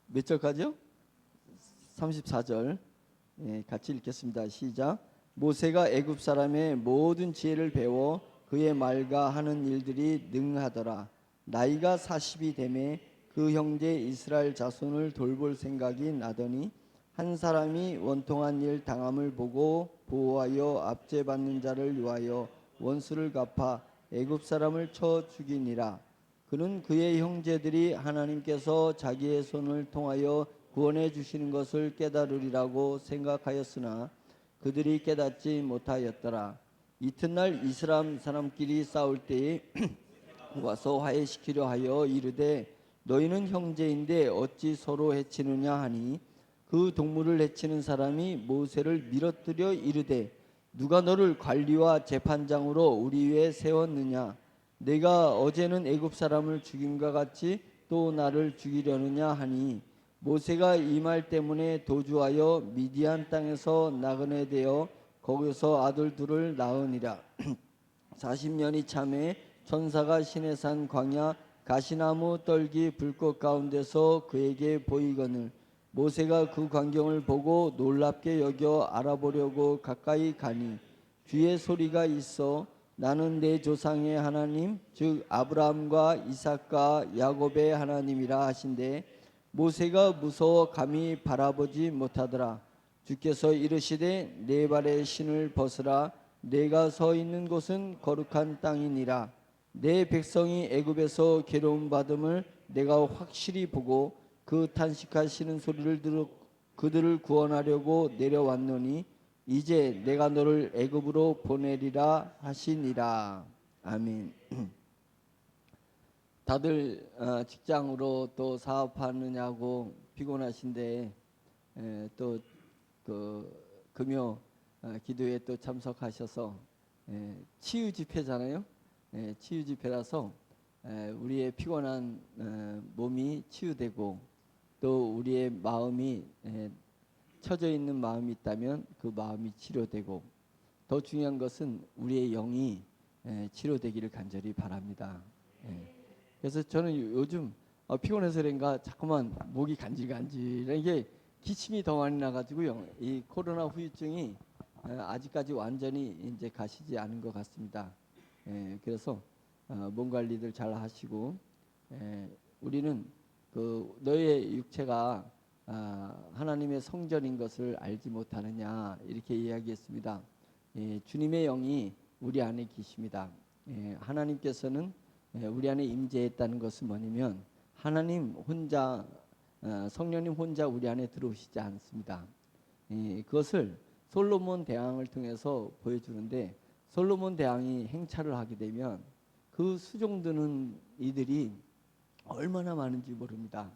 몇 절까지요? 34절. 같이 읽겠습니다. 시작. 모세가 애굽 사람의 모든 지혜를 배워 그의 말과 하는 일들이 능하더라. 나이가 40이 되매 그 형제 이스라엘 자손을 돌볼 생각이 나더니 한 사람이 원통한 일 당함을 보고 보호하여 압제받는 자를 위하여 원수를 갚아 애굽 사람을 쳐 죽이니라. 그는 그의 형제들이 하나님께서 자기의 손을 통하여 구원해 주시는 것을 깨달으리라고 생각하였으나 그들이 깨닫지 못하였더라. 이튿날 이스라엘 사람끼리 싸울 때에 와서 화해시키려 하여 이르되 너희는 형제인데 어찌 서로 해치느냐 하니 그 동물을 해치는 사람이 모세를 밀어뜨려 이르되 누가 너를 관리와 재판장으로 우리 위에 세웠느냐? 내가 어제는 애굽 사람을 죽임과 같이 또 나를 죽이려느냐 하니 모세가 이 말 때문에 도주하여 미디안 땅에서 나그네 되어 거기서 아들 둘을 낳으니라. 40년이 참에 천사가 시내산 광야 가시나무 떨기 불꽃 가운데서 그에게 보이거늘 모세가 그 광경을 보고 놀랍게 여겨 알아보려고 가까이 가니 뒤에 소리가 있어 나는 내 조상의 하나님 즉 아브라함과 이삭과 야곱의 하나님이라 하신대 모세가 무서워 감히 바라보지 못하더라. 주께서 이르시되 네 발의 신을 벗으라. 내가 서 있는 곳은 거룩한 땅이니라. 내 백성이 애굽에서 괴로움 받음을 내가 확실히 보고 그 탄식하시는 소리를 들어 그들을 구원하려고 내려왔노니 이제 내가 너를 애굽으로 보내리라 하시니라. 아멘. 다들 직장으로 또 사업하느냐고 피곤하신데 또 그 금요 기도에 또 참석하셔서 치유 집회잖아요. 치유 집회라서 우리의 피곤한 몸이 치유되고 또 우리의 마음이 처져 있는 마음이 있다면 그 마음이 치료되고 더 중요한 것은 우리의 영이 치료되기를 간절히 바랍니다. 그래서 저는 요즘 피곤해서 그런가 자꾸만 목이 간질간질 이게 기침이 더 많이 나가지고요. 이 코로나 후유증이 아직까지 완전히 이제 가시지 않은 것 같습니다. 그래서 몸 관리들 잘 하시고 우리는 그 너의 육체가 하나님의 성전인 것을 알지 못하느냐 이렇게 이야기했습니다. 주님의 영이 우리 안에 계십니다. 하나님께서는 우리 안에 임재했다는 것은 뭐냐면 하나님 혼자 성령님 혼자 우리 안에 들어오시지 않습니다. 그것을 솔로몬 대왕을 통해서 보여주는데 솔로몬 대왕이 행차를 하게 되면 그 수종드는 이들이 얼마나 많은지 모릅니다.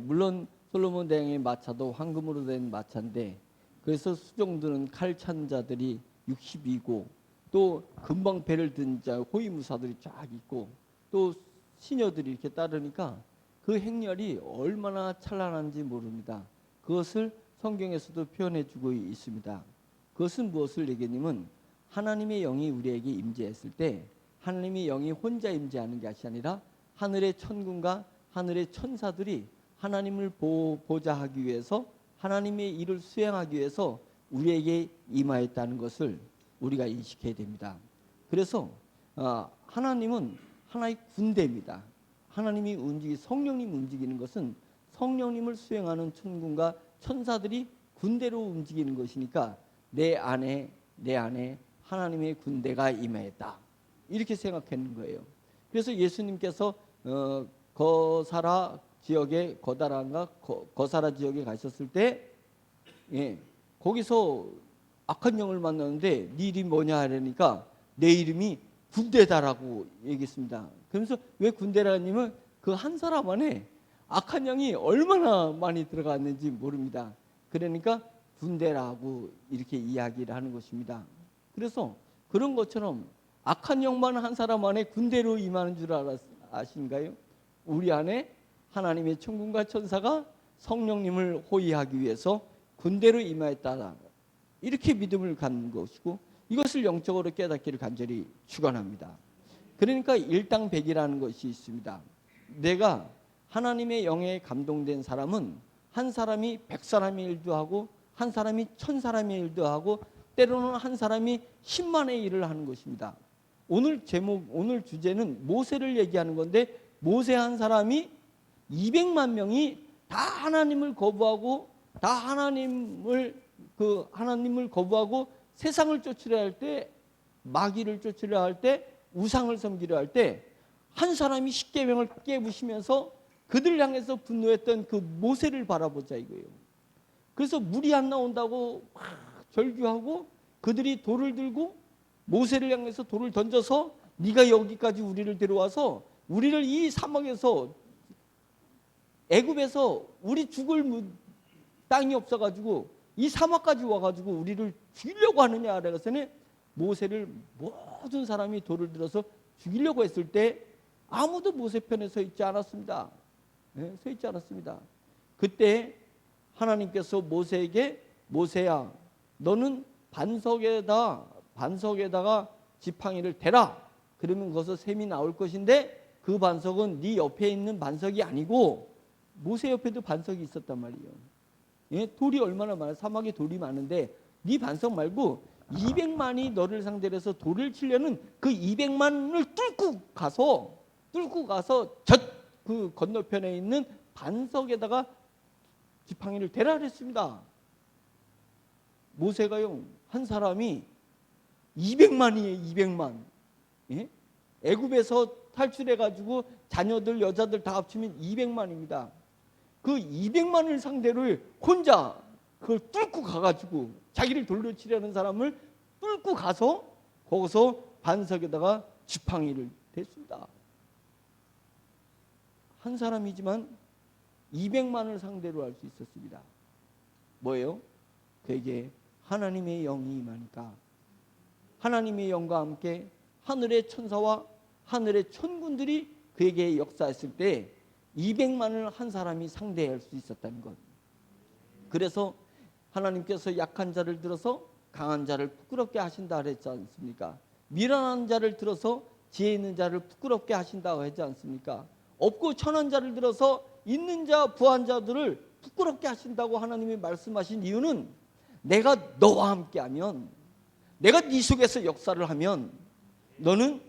물론 솔로몬 대왕의 마차도 황금으로 된 마차인데 그래서 수종드는 칼찬 자들이 60이고 또 금방 배를 든 자 호위무사들이 쫙 있고 또 시녀들이 이렇게 따르니까 그 행렬이 얼마나 찬란한지 모릅니다. 그것을 성경에서도 표현해 주고 있습니다. 그것은 무엇을 얘기냐면 하나님의 영이 우리에게 임재했을 때 하나님의 영이 혼자 임재하는 것이 아니라 하늘의 천군과 하늘의 천사들이 하나님을 보호자 하기 위해서 하나님의 일을 수행하기 위해서 우리에게 임하였다는 것을 우리가 인식해야 됩니다. 그래서 하나님은 하나의 군대입니다. 하나님이 성령님 움직이는 것은 성령님을 수행하는 천군과 천사들이 군대로 움직이는 것이니까 내 안에 하나님의 군대가 임하였다. 이렇게 생각하는 거예요. 그래서 예수님께서 거사라 지역에 거사라 지역에 가셨을 때 거기서 악한 영을 만났는데 네 이름이 뭐냐 하려니까 내 이름이 군대다라고 얘기했습니다. 그러면서 왜 군대라냐면 그 한 사람 안에 악한 영이 얼마나 많이 들어갔는지 모릅니다. 그러니까 군대라고 이렇게 이야기를 하는 것입니다. 그래서 그런 것처럼 악한 영만 한 사람 안에 군대로 임하는 줄 아신가요? 우리 안에 하나님의 천군과 천사가 성령님을 호위하기 위해서 군대로 임하였다. 이렇게 믿음을 갖는 것이고 이것을 영적으로 깨닫기를 간절히 축원합니다. 그러니까 일당백이라는 것이 있습니다. 내가 하나님의 영에 감동된 사람은 한 사람이 100사람의 일도 하고 한 사람이 1000사람의 일도 하고 때로는 한 사람이 10만의 일을 하는 것입니다. 오늘 주제는 모세를 얘기하는 건데, 모세 한 사람이 200만 명이 다 하나님을 거부하고 하나님을 거부하고 세상을 쫓으려 할 때, 마귀를 쫓으려 할 때, 우상을 섬기려 할 때 한 사람이 십계명을 깨부시면서 그들 향해서 분노했던 그 모세를 바라보자 이거예요. 그래서 물이 안 나온다고 막 절규하고 그들이 돌을 들고 모세를 향해서 돌을 던져서 네가 여기까지 우리를 데려와서 우리를 이 사막에서, 애굽에서 우리 죽을 땅이 없어가지고 이 사막까지 와가지고 우리를 죽이려고 하느냐 그래서는 모세를 모든 사람이 돌을 들어서 죽이려고 했을 때 아무도 모세 편에 서 있지 않았습니다. 서 있지 않았습니다. 그때 하나님께서 모세에게, 모세야 너는 반석에다가 지팡이를 대라. 그러면 거기서 샘이 나올 것인데 그 반석은 네 옆에 있는 반석이 아니고, 모세 옆에도 반석이 있었단 말이에요. 돌이 얼마나 많아, 사막에 돌이 많은데 네 반석 말고 200만이 너를 상대로 해서 돌을 치려는 그 200만을 뚫고 가서 그 건너편에 있는 반석에다가 지팡이를 대라 그랬습니다. 모세가요, 한 사람이 200만이에요. 200만. 애굽에서 탈출해가지고 자녀들 여자들 다 합치면 200만입니다. 그 200만을 상대로 혼자 그걸 뚫고 가가지고 자기를 돌로 치려는 사람을 뚫고 가서 거기서 반석에다가 지팡이를 댔습니다. 한 사람이지만 200만을 상대로 할 수 있었습니다. 뭐예요? 그에게 하나님의 영이 임하니까, 하나님의 영과 함께 하늘의 천사와 하늘의 천군들이 그에게 역사했을 때 200만을 한 사람이 상대할 수 있었다는 것. 그래서 하나님께서 약한 자를 들어서 강한 자를 부끄럽게 하신다 그랬지 않습니까? 미련한 자를 들어서 지혜 있는 자를 부끄럽게 하신다고 하지 않습니까? 없고 천한 자를 들어서 있는 자 부한 자들을 부끄럽게 하신다고 하나님이 말씀하신 이유는, 내가 너와 함께하면, 내가 네 속에서 역사를 하면 너는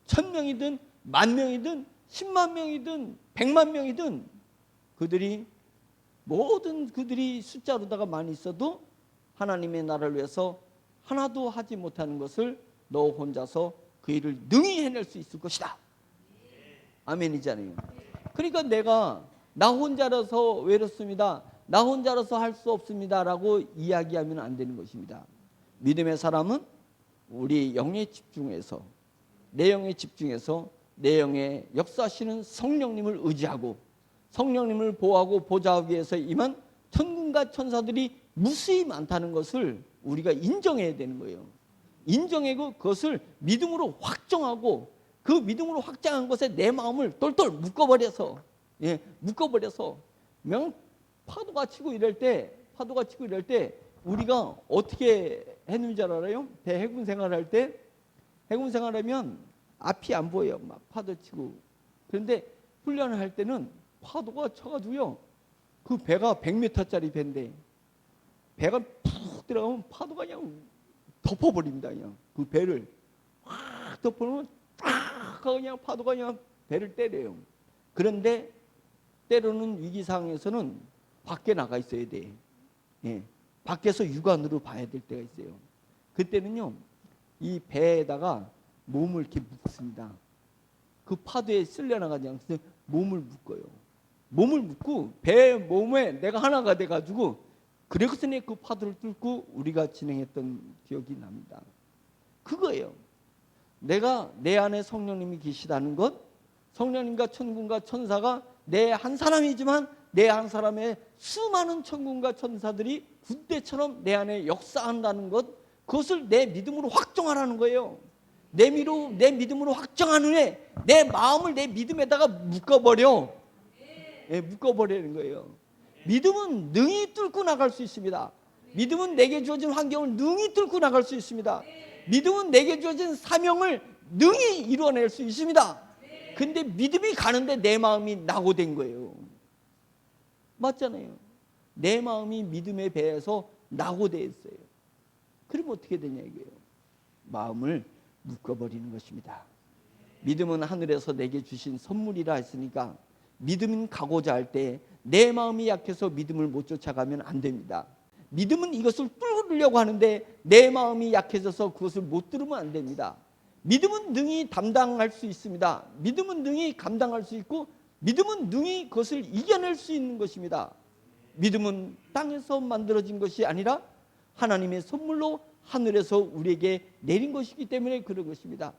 1000명이든 10,000명이든 10만 명이든 100만 명이든 그들이 숫자로다가 많이 있어도 하나님의 나라를 위해서 하나도 하지 못하는 것을 너 혼자서 그 일을 능히 해낼 수 있을 것이다. 아멘이잖아요. 그러니까 내가 나 혼자라서 외롭습니다, 나 혼자라서 할 수 없습니다 라고 이야기하면 안 되는 것입니다. 믿음의 사람은 우리 영에 집중해서, 내 영에 집중해서 내 영에 역사하시는 성령님을 의지하고 성령님을 보호하고 보좌하기 위해서 임한 천군과 천사들이 무수히 많다는 것을 우리가 인정해야 되는 거예요. 인정하고 그것을 믿음으로 확정하고, 그 믿음으로 확정한 것에 내 마음을 똘똘 묶어버려서 파도가 치고 이럴 때 우리가 어떻게 했는지 알아요? 해군 생활할 때, 해군 생활하면 앞이 안 보여요. 막 파도 치고. 그런데 훈련을 할 때는 파도가 쳐가지고요, 그 배가 100m짜리 배인데 배가 푹 들어가면 파도가 그냥 덮어버립니다. 그냥 그 배를 확 덮어놓으면 쫙 그냥 파도가 그냥 배를 때려요. 그런데 때로는 위기 상황에서는 밖에 나가 있어야 돼. 밖에서 육안으로 봐야 될 때가 있어요. 그때는요, 이 배에다가 몸을 이렇게 묶습니다. 그 파도에 쓸려나가지 않고 몸을 묶어요. 몸을 묶고 배 몸에 내가 하나가 돼가지고, 그래서 그 파도를 뚫고 우리가 진행했던 기억이 납니다. 그거예요. 내가 내 안에 성령님이 계시다는 것, 성령님과 천군과 천사가 내 한 사람이지만 내 한 사람의 수많은 천군과 천사들이 군대처럼 내 안에 역사한다는 것, 그것을 내 믿음으로 확정하라는 거예요. 내 믿음으로 확정한 후에 내 마음을 내 믿음에다가 묶어버리는 거예요. 믿음은 능히 뚫고 나갈 수 있습니다. 믿음은 내게 주어진 환경을 능히 뚫고 나갈 수 있습니다. 믿음은 내게 주어진 사명을 능히 이루어낼 수 있습니다. 근데 믿음이 가는데 내 마음이 낙오된 거예요. 맞잖아요. 내 마음이 믿음의 배에서 낙오되었어요. 그럼 어떻게 되냐 이거예요. 마음을 묶어버리는 것입니다. 믿음은 하늘에서 내게 주신 선물이라 했으니까 믿음은 가고자 할 때 내 마음이 약해서 믿음을 못 쫓아가면 안 됩니다. 믿음은 이것을 뚫으려고 하는데 내 마음이 약해져서 그것을 못 뚫으면 안 됩니다. 믿음은 능히 담당할 수 있습니다. 믿음은 능히 감당할 수 있고 믿음은 능히 그것을 이겨낼 수 있는 것입니다. 믿음은 땅에서 만들어진 것이 아니라 하나님의 선물로 하늘에서 우리에게 내린 것이기 때문에 그런 것입니다.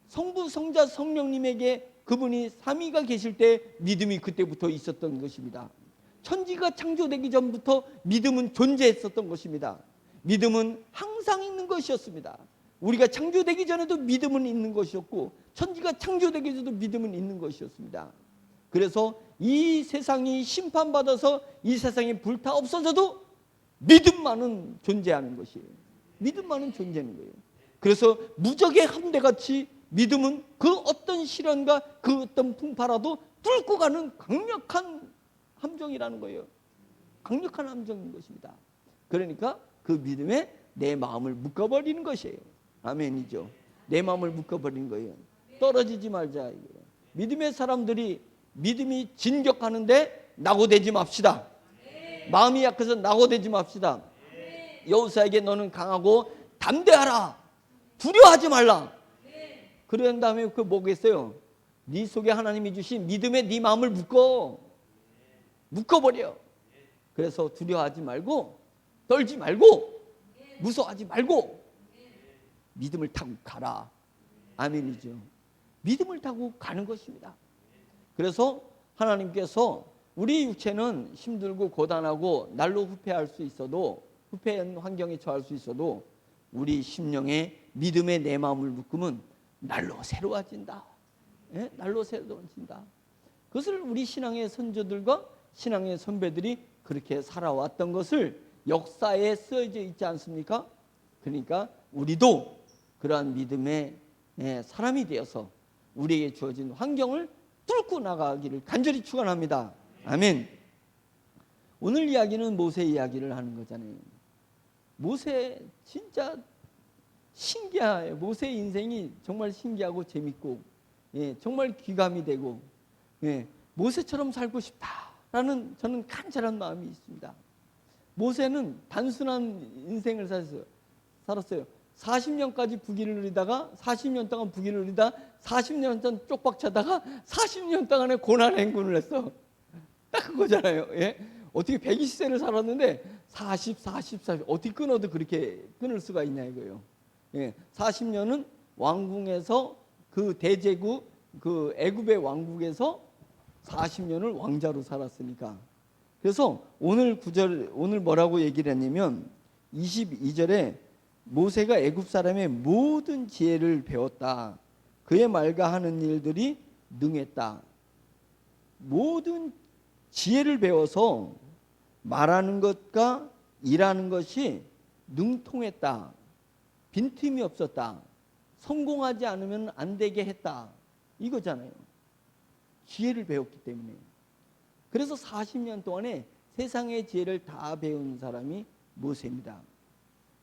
성부, 성자, 성령님에게 그분이 삼위가 계실 때 믿음이 그때부터 있었던 것입니다. 천지가 창조되기 전부터 믿음은 존재했었던 것입니다. 믿음은 항상 있는 것이었습니다. 우리가 창조되기 전에도 믿음은 있는 것이었고 천지가 창조되기 전에도 믿음은 있는 것이었습니다. 그래서 이 세상이 심판받아서 이 세상이 불타 없어져도 믿음만은 존재하는 것이에요. 믿음만은 존재하는 거예요. 그래서 무적의 함대같이 믿음은 그 어떤 시련과 그 어떤 풍파라도 뚫고 가는 강력한 함정이라는 거예요. 강력한 함정인 것입니다. 그러니까 그 믿음에 내 마음을 묶어버리는 것이에요. 아멘이죠. 내 마음을 묶어버리는 거예요. 떨어지지 말자 이거예요. 믿음의 사람들이 믿음이 진격하는데 낙오되지 맙시다. 마음이 약해서 낙오되지 맙시다. 여호수아에게 너는 강하고 담대하라. 두려워하지 말라. 그런 다음에 그 뭐겠어요? 네 속에 하나님이 주신 믿음에 네 마음을 묶어버려. 그래서 두려워하지 말고 떨지 말고 무서워하지 말고 믿음을 타고 가라. 아멘이죠. 믿음을 타고 가는 것입니다. 그래서 하나님께서 우리 육체는 힘들고 고단하고 날로 후패할 수 있어도 후패한 환경에 처할 수 있어도 우리 심령에 믿음의 내 마음을 묶으면 날로 새로워진다. 예? 날로 새로워진다. 그것을 우리 신앙의 선조들과 신앙의 선배들이 그렇게 살아왔던 것을 역사에 쓰여져 있지 않습니까? 그러니까 우리도 그러한 믿음의 사람이 되어서 우리에게 주어진 환경을 뚫고 나가기를 간절히 축원합니다. 아멘. 오늘 이야기는 모세 이야기를 하는 거잖아요. 모세 진짜 신기해요. 모세의 인생이 정말 신기하고 재밌고 정말 귀감이 되고 모세처럼 살고 싶다라는 저는 간절한 마음이 있습니다. 모세는 단순한 인생을 살았어요. 40년까지 부귀를 누리다가 40년 동안 부귀를 누리다 40년 동안 쪽박차다가 40년 동안에 고난 행군을 했어. 딱 그거잖아요. 예? 어떻게 120세를 살았는데 40 어떻게 끊어도 그렇게 끊을 수가 있냐 이거예요. 예, 40년은 왕궁에서 그 대제국 그 애굽의 왕국에서 40년을 왕자로 살았으니까. 그래서 오늘 구절 오늘 뭐라고 얘기를 했냐면 22절에 모세가 애굽 사람의 모든 지혜를 배웠다. 그의 말과 하는 일들이 능했다. 모든 지혜를 배워서 말하는 것과 일하는 것이 능통했다. 빈틈이 없었다. 성공하지 않으면 안 되게 했다. 이거잖아요. 지혜를 배웠기 때문에. 그래서 40년 동안에 세상의 지혜를 다 배운 사람이 모세입니다.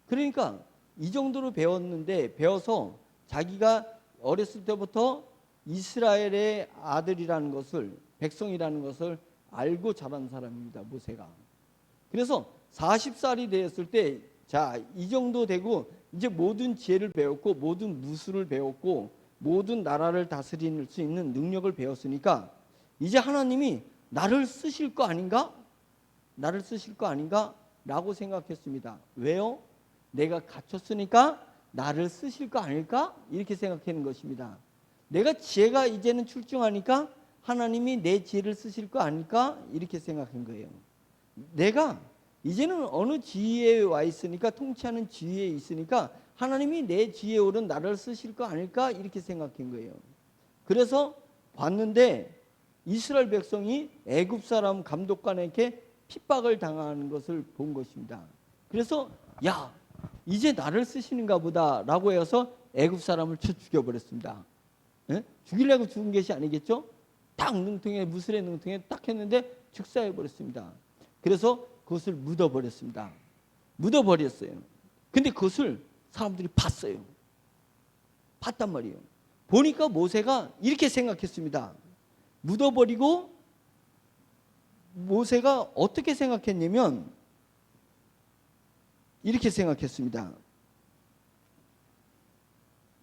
그러니까 이 정도로 배웠는데 배워서 자기가 어렸을 때부터 이스라엘의 아들이라는 것을 백성이라는 것을 알고 자란 사람입니다. 모세가. 그래서 40살이 되었을 때 자, 이 정도 되고 이제 모든 지혜를 배웠고 모든 무술을 배웠고 모든 나라를 다스릴 수 있는 능력을 배웠으니까 이제 하나님이 나를 쓰실 거 아닌가? 나를 쓰실 거 아닌가? 라고 생각했습니다. 왜요? 내가 갖췄으니까 나를 쓰실 거 아닐까? 이렇게 생각하는 것입니다. 내가 지혜가 이제는 출중하니까 하나님이 내 지혜를 쓰실 거 아닐까? 이렇게 생각한 거예요. 내가 이제는 어느 지위에 와 있으니까 통치하는 지위에 있으니까 하나님이 내 지혜에 오른 나를 쓰실 거 아닐까? 이렇게 생각한 거예요. 그래서 봤는데 이스라엘 백성이 애굽 사람 감독관에게 핍박을 당하는 것을 본 것입니다. 그래서 야 이제 나를 쓰시는가 보다 라고 해서 애굽 사람을 쳐 죽여버렸습니다. 예? 죽이려고 죽은 것이 아니겠죠? 딱 능통에 무술의 능통에 딱 했는데 즉사해버렸습니다. 그래서 그것을 묻어버렸습니다. 묻어버렸어요. 근데 그것을 사람들이 봤어요. 봤단 말이에요. 보니까 모세가 이렇게 생각했습니다. 묻어버리고 모세가 어떻게 생각했냐면 이렇게 생각했습니다.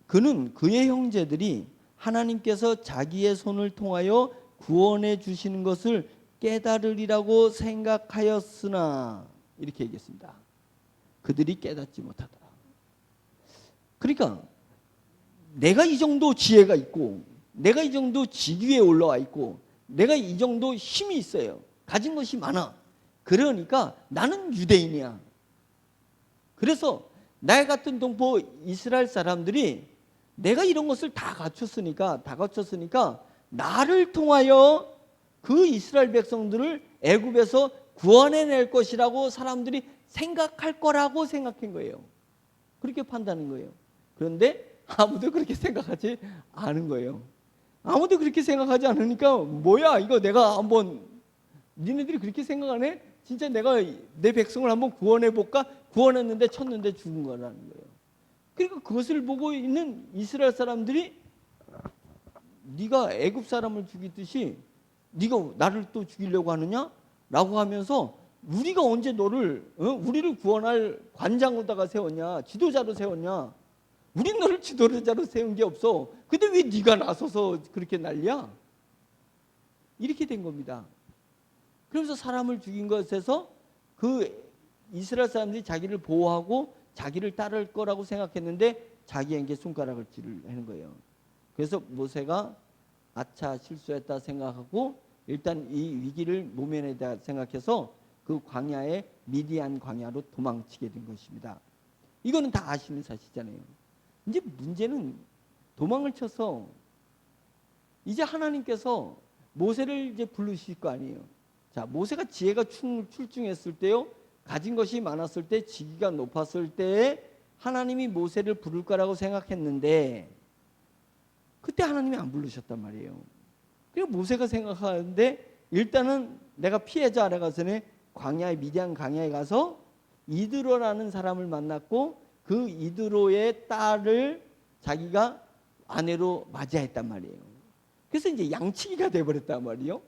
그는 그의 형제들이 하나님께서 자기의 손을 통하여 구원해 주시는 것을 깨달으리라고 생각하였으나 이렇게 얘기했습니다. 그들이 깨닫지 못하더라. 그러니까 내가 이 정도 지혜가 있고 내가 이 정도 직위에 올라와 있고 내가 이 정도 힘이 있어요. 가진 것이 많아. 그러니까 나는 유대인이야. 그래서 나 같은 동포 이스라엘 사람들이 내가 이런 것을 다 갖췄으니까 나를 통하여 그 이스라엘 백성들을 애굽에서 구원해낼 것이라고 사람들이 생각할 거라고 생각한 거예요. 그렇게 판단한 거예요. 그런데 아무도 그렇게 생각하지 않은 거예요. 아무도 그렇게 생각하지 않으니까 뭐야 이거 내가 한번 니네들이 그렇게 생각하네? 진짜 내가 내 백성을 한번 구원해볼까? 구원했는데 쳤는데 죽은 거라는 거예요. 그러니까 그것을 보고 있는 이스라엘 사람들이 네가 애굽 사람을 죽이듯이 네가 나를 또 죽이려고 하느냐? 라고 하면서 우리가 언제 너를 우리를 구원할 관장으로다가 세웠냐? 지도자로 세웠냐? 우린 너를 지도자로 세운 게 없어. 근데 왜 네가 나서서 그렇게 난리야? 이렇게 된 겁니다. 그러면서 사람을 죽인 것에서 그 이스라엘 사람들이 자기를 보호하고 자기를 따를 거라고 생각했는데 자기에게 손가락을 찌르는 거예요. 그래서 모세가 아차 실수했다 생각하고 일단 이 위기를 모면하다 생각해서 그 광야에 미디안 광야로 도망치게 된 것입니다. 이거는 다 아시는 사실이잖아요. 이제 문제는 도망을 쳐서 이제 하나님께서 모세를 이제 부르실 거 아니에요. 자, 모세가 지혜가 출중했을 때요, 가진 것이 많았을 때, 직위가 높았을 때에 하나님이 모세를 부를 거라고 생각했는데 그때 하나님이 안 부르셨단 말이에요. 그리고 모세가 생각하는데 일단은 내가 피해자라 가서는 광야에 미디안 광야에 가서 이드로라는 사람을 만났고 그 이드로의 딸을 자기가 아내로 맞이했단 말이에요. 그래서 이제 양치기가 돼버렸단 말이에요.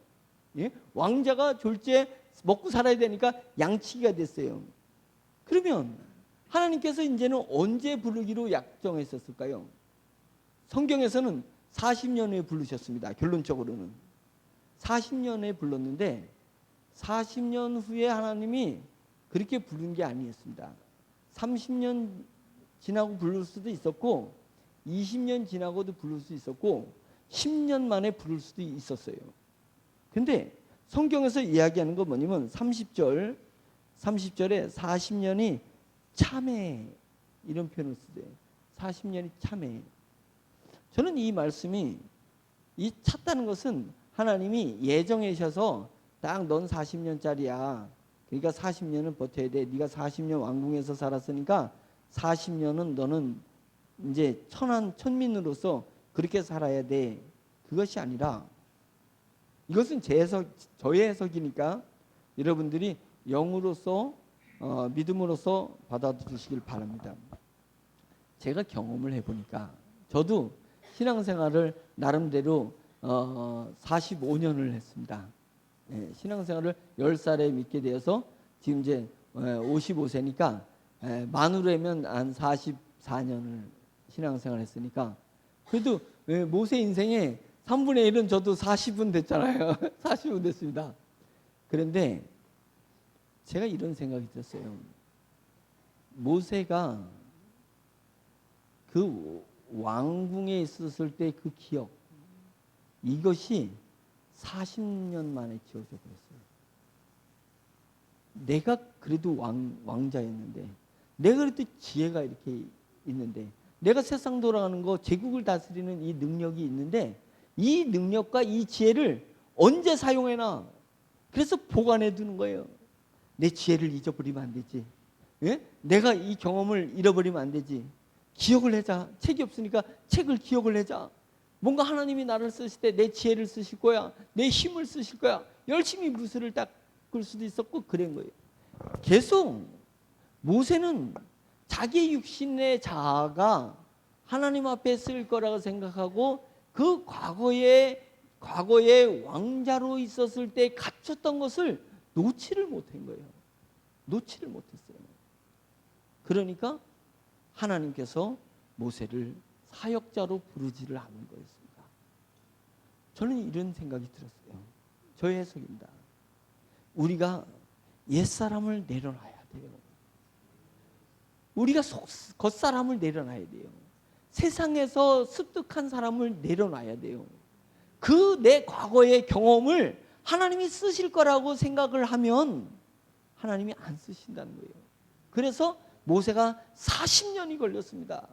예? 왕자가 졸지에 먹고 살아야 되니까 양치기가 됐어요. 그러면 하나님께서 이제는 언제 부르기로 약정했었을까요? 성경에서는 40년 후에 부르셨습니다. 결론적으로는 40년 후에 불렀는데 40년 후에 하나님이 그렇게 부른 게 아니었습니다. 30년 지나고 부를 수도 있었고 20년 지나고도 부를 수 있었고 10년 만에 부를 수도 있었어요. 근데 성경에서 이야기하는 건 뭐냐면 30절에 40년이 참해 이런 표현을 쓰대요. 40년이 참해. 저는 이 말씀이 이 찼다는 것은 하나님이 예정하셔서 딱 넌 40년짜리야. 그러니까 40년은 버텨야 돼. 네가 40년 왕궁에서 살았으니까 40년은 너는 이제 천민으로서 그렇게 살아야 돼. 그것이 아니라 이것은 저의 해석이니까 여러분들이 영으로서 믿음으로서 받아주시길 바랍니다. 제가 경험을 해보니까 저도 신앙생활을 나름대로 45년을 했습니다. 예, 신앙생활을 10살에 믿게 되어서 지금 이제 55세니까 만으로 하면 한 44년을 신앙생활을 했으니까 그래도 모세 인생에 3분의 1은 저도 40은 됐잖아요. 40은 됐습니다. 그런데 제가 이런 생각이 들었어요. 모세가 그 왕궁에 있었을 때 그 기억, 이것이 40년 만에 지워져 버렸어요. 내가 그래도 왕자였는데, 내가 그래도 지혜가 이렇게 있는데, 내가 세상 돌아가는 거, 제국을 다스리는 이 능력이 있는데, 이 능력과 이 지혜를 언제 사용해나? 그래서 보관해 두는 거예요. 내 지혜를 잊어버리면 안 되지. 예? 내가 이 경험을 잃어버리면 안 되지. 기억을 하자. 책이 없으니까 책을 기억을 하자. 뭔가 하나님이 나를 쓰실 때 내 지혜를 쓰실 거야. 내 힘을 쓰실 거야. 열심히 무술을 닦고 바꿀 수도 있었고 그런 거예요. 계속 모세는 자기 육신의 자아가 하나님 앞에 쓸 거라고 생각하고 그 과거에 왕자로 있었을 때 갖췄던 것을 놓지를 못한 거예요. 놓지를 못했어요. 그러니까 하나님께서 모세를 사역자로 부르지를 않은 거였습니다. 저는 이런 생각이 들었어요. 저의 해석입니다. 우리가 옛사람을 내려놔야 돼요. 우리가 겉사람을 내려놔야 돼요. 세상에서 습득한 사람을 내려놔야 돼요. 그 내 과거의 경험을 하나님이 쓰실 거라고 생각을 하면 하나님이 안 쓰신다는 거예요. 그래서 모세가 40년이 걸렸습니다.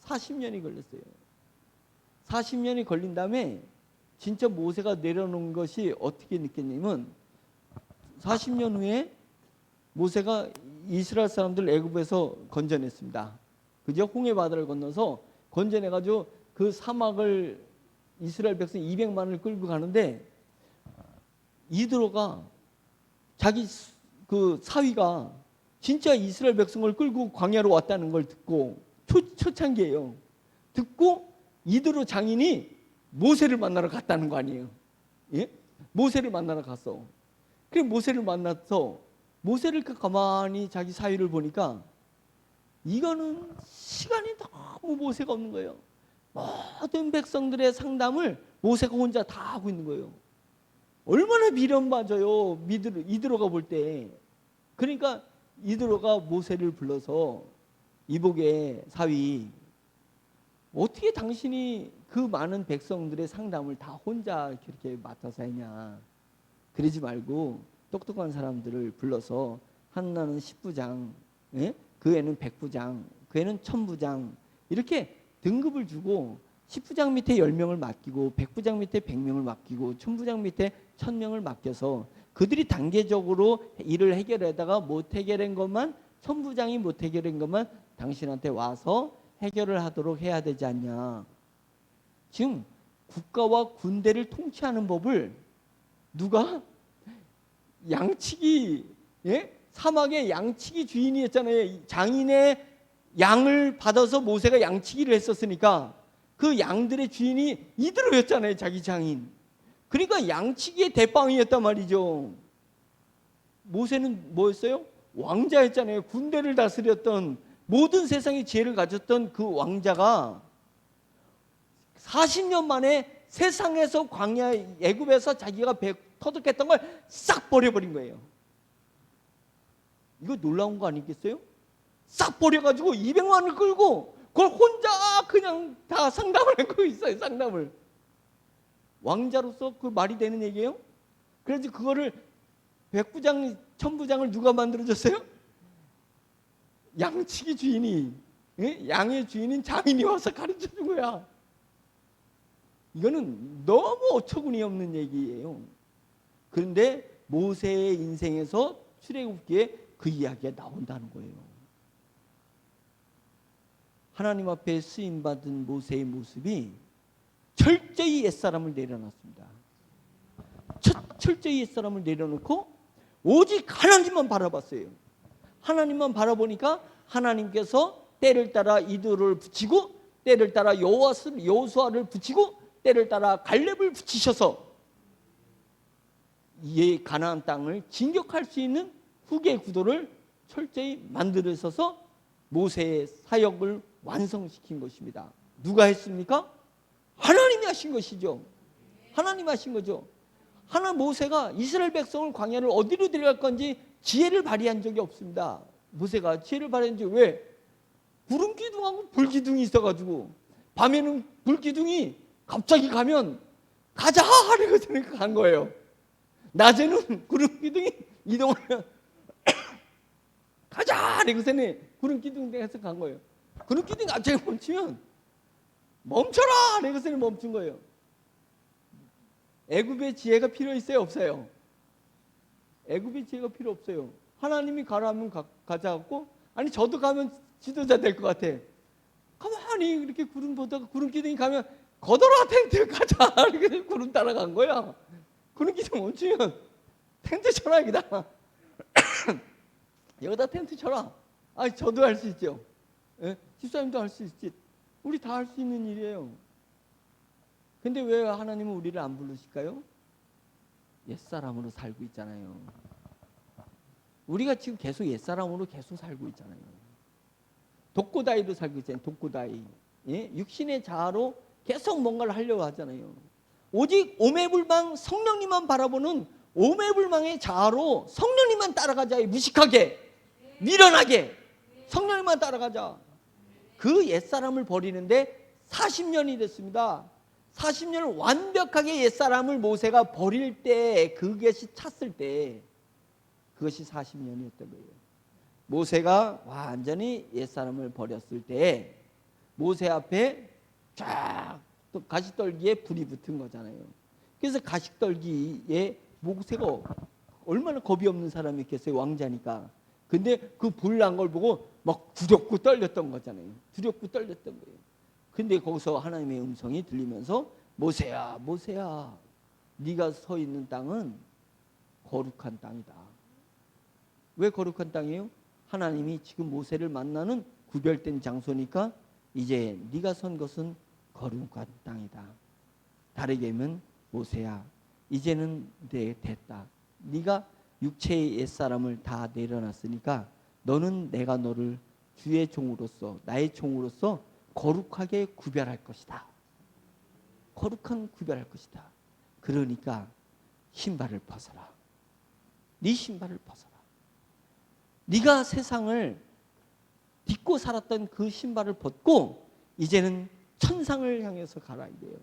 40년이 걸렸어요. 40년이 걸린 다음에 진짜 모세가 내려놓은 것이 어떻게 느꼈냐면 40년 후에 모세가 이스라엘 사람들 애굽에서 건져냈습니다. 그죠? 홍해 바다를 건너서 건져내가지고 그 사막을 이스라엘 백성 200만을 끌고 가는데 이드로가 자기 그 사위가 진짜 이스라엘 백성을 끌고 광야로 왔다는 걸 듣고 초창기예요. 듣고 이드로 장인이 모세를 만나러 갔다는 거 아니에요. 예? 모세를 만나러 갔어. 그래 모세를 만나서 모세를 가만히 자기 사위를 보니까 이거는 시간이 너무 모세가 없는 거예요. 모든 백성들의 상담을 모세가 혼자 다 하고 있는 거예요. 얼마나 미련맞아요. 이드로가 볼 때. 그러니까 이드로가 모세를 불러서 이복의 사위, 어떻게 당신이 그 많은 백성들의 상담을 다 혼자 그렇게 맡아서 했냐. 그러지 말고 똑똑한 사람들을 불러서 하나는 10부장, 예? 그 애는 100부장, 그 애는 1000부장 이렇게 등급을 주고 10부장 밑에 10명을 맡기고 100부장 밑에 100명을 맡기고 1000부장 밑에 1000명을 맡겨서 그들이 단계적으로 일을 해결하다가 못 해결한 것만 1000부장이 못 해결한 것만 당신한테 와서 해결을 하도록 해야 되지 않냐. 지금 국가와 군대를 통치하는 법을 누가 양치기, 예? 사막의 양치기 주인이었잖아요. 장인의 양을 받아서 모세가 양치기를 했었으니까 그 양들의 주인이 이드로였잖아요. 자기 장인. 그러니까 양치기의 대빵이었단 말이죠. 모세는 뭐였어요? 왕자였잖아요. 군대를 다스렸던 모든 세상의 지혜를 가졌던 그 왕자가 40년 만에 세상에서 광야 애굽에서 자기가 터득했던 걸 싹 버려버린 거예요. 이거 놀라운 거 아니겠어요? 싹 버려가지고 200만을 끌고 그걸 혼자 그냥 다 상담을 하고 있어요. 상담을. 왕자로서 그 말이 되는 얘기예요? 그래서 그거를 100부장, 1000부장을 누가 만들어줬어요? 양치기 주인이, 양의 주인인 장인이 와서 가르쳐준 거야. 이거는 너무 어처구니 없는 얘기예요. 그런데 모세의 인생에서 출애굽기에 그 이야기가 나온다는 거예요. 하나님 앞에 쓰임받은 모세의 모습이 철저히 옛사람을 내려놨습니다. 철저히 옛사람을 내려놓고 오직 하나님만 바라봤어요. 하나님만 바라보니까 하나님께서 때를 따라 이드로를 붙이고 때를 따라 여호수아를 붙이고 때를 따라 갈렙을 붙이셔서 이 가나안 땅을 진격할 수 있는 후계 구도를 철저히 만들어서 모세의 사역을 완성시킨 것입니다. 누가 했습니까? 하나님이 하신 것이죠. 하나님이 하신 거죠. 모세가 이스라엘 백성을 광야를 어디로 데려갈 건지 지혜를 발휘한 적이 없습니다. 모세가 지혜를 발휘한 적이 왜? 구름 기둥하고 불 기둥이 있어가지고 밤에는 불 기둥이 갑자기 가면 가자 하려고 간 거예요. 낮에는 구름 기둥이 이동하면 가자 하려고서는 구름 기둥에서 간 거예요. 구름 기둥이 갑자기 멈추면 멈춰라 하려고서는 멈춘 거예요. 애굽의 지혜가 필요 있어요? 없어요? 애굽의 지혜가 필요 없어요. 하나님이 가라면 가자고 아니 저도 가면 지도자 될 것 같아. 가만히 이렇게 구름 보다가 구름 기둥이 가면 거더라 텐트 가자 이렇게 구름 따라간 거야. 구름 기둥 멈추면 텐트 쳐라 여기다. 여기다 텐트 쳐라. 아, 저도 할 수 있죠. 예? 집사님도 할 수 있지. 우리 다 할 수 있는 일이에요. 근데 왜 하나님은 우리를 안 부르실까요? 옛사람으로 살고 있잖아요. 우리가 지금 계속 옛사람으로 계속 살고 있잖아요. 독고다이로 살고 있잖아요. 독고다이. 예? 육신의 자아로 계속 뭔가를 하려고 하잖아요. 오직 오매불망 성령님만 바라보는 오매불망의 자아로 성령님만 따라가자. 무식하게 미련하게 성령님만 따라가자. 그 옛사람을 버리는데 40년이 됐습니다. 40년을 완벽하게 옛사람을 모세가 버릴 때, 그것이 찼을 때, 그것이 40년이었던 거예요. 모세가 완전히 옛사람을 버렸을 때 모세 앞에 쫙 또 가시떨기에 불이 붙은 거잖아요. 그래서 가시떨기에 모세가 얼마나 겁이 없는 사람이겠어요. 왕자니까. 근데 그 불 난 걸 보고 막 두렵고 떨렸던 거잖아요. 두렵고 떨렸던 거예요. 근데 거기서 하나님의 음성이 들리면서 모세야, 모세야, 네가 서 있는 땅은 거룩한 땅이다. 왜 거룩한 땅이에요? 하나님이 지금 모세를 만나는 구별된 장소니까 이제 네가 선 것은 거룩한 땅이다. 다르게 하면 모세야, 이제는 됐다. 네가 육체의 옛사람을 다 내려놨으니까 너는 내가 너를 주의 종으로서, 나의 종으로서 거룩하게 구별할 것이다. 거룩한 구별할 것이다. 그러니까 신발을 벗어라. 네 신발을 벗어라. 네가 세상을 딛고 살았던 그 신발을 벗고 이제는 천상을 향해서 가라 이래요.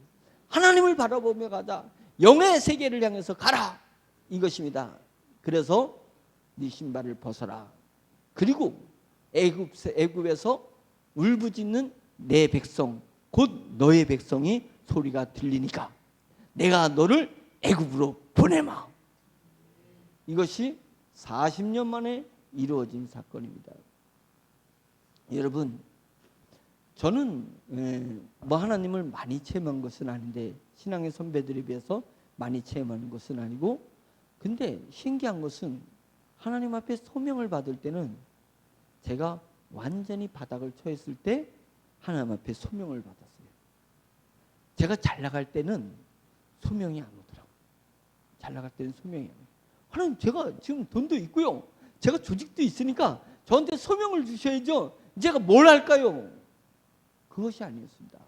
하나님을 바라보며 가자. 영의 세계를 향해서 가라. 이것입니다. 그래서 네 신발을 벗어라. 그리고 애굽에서 울부짖는 내 백성, 곧 너의 백성이 소리가 들리니까 내가 너를 애굽으로 보내마. 이것이 40년 만에 이루어진 사건입니다. 여러분, 저는 뭐 하나님을 많이 체험한 것은 아닌데, 신앙의 선배들에 비해서 많이 체험하는 것은 아니고, 근데 신기한 것은 하나님 앞에 소명을 받을 때는 제가 완전히 바닥을 처했을 때 하나님 앞에 소명을 받았어요. 제가 잘 나갈 때는 소명이 안 오더라고요. 잘 나갈 때는 소명이 안 오요. 하나님, 제가 지금 돈도 있고요, 제가 조직도 있으니까 저한테 소명을 주셔야죠. 제가 뭘 할까요? 그것이 아니었습니다.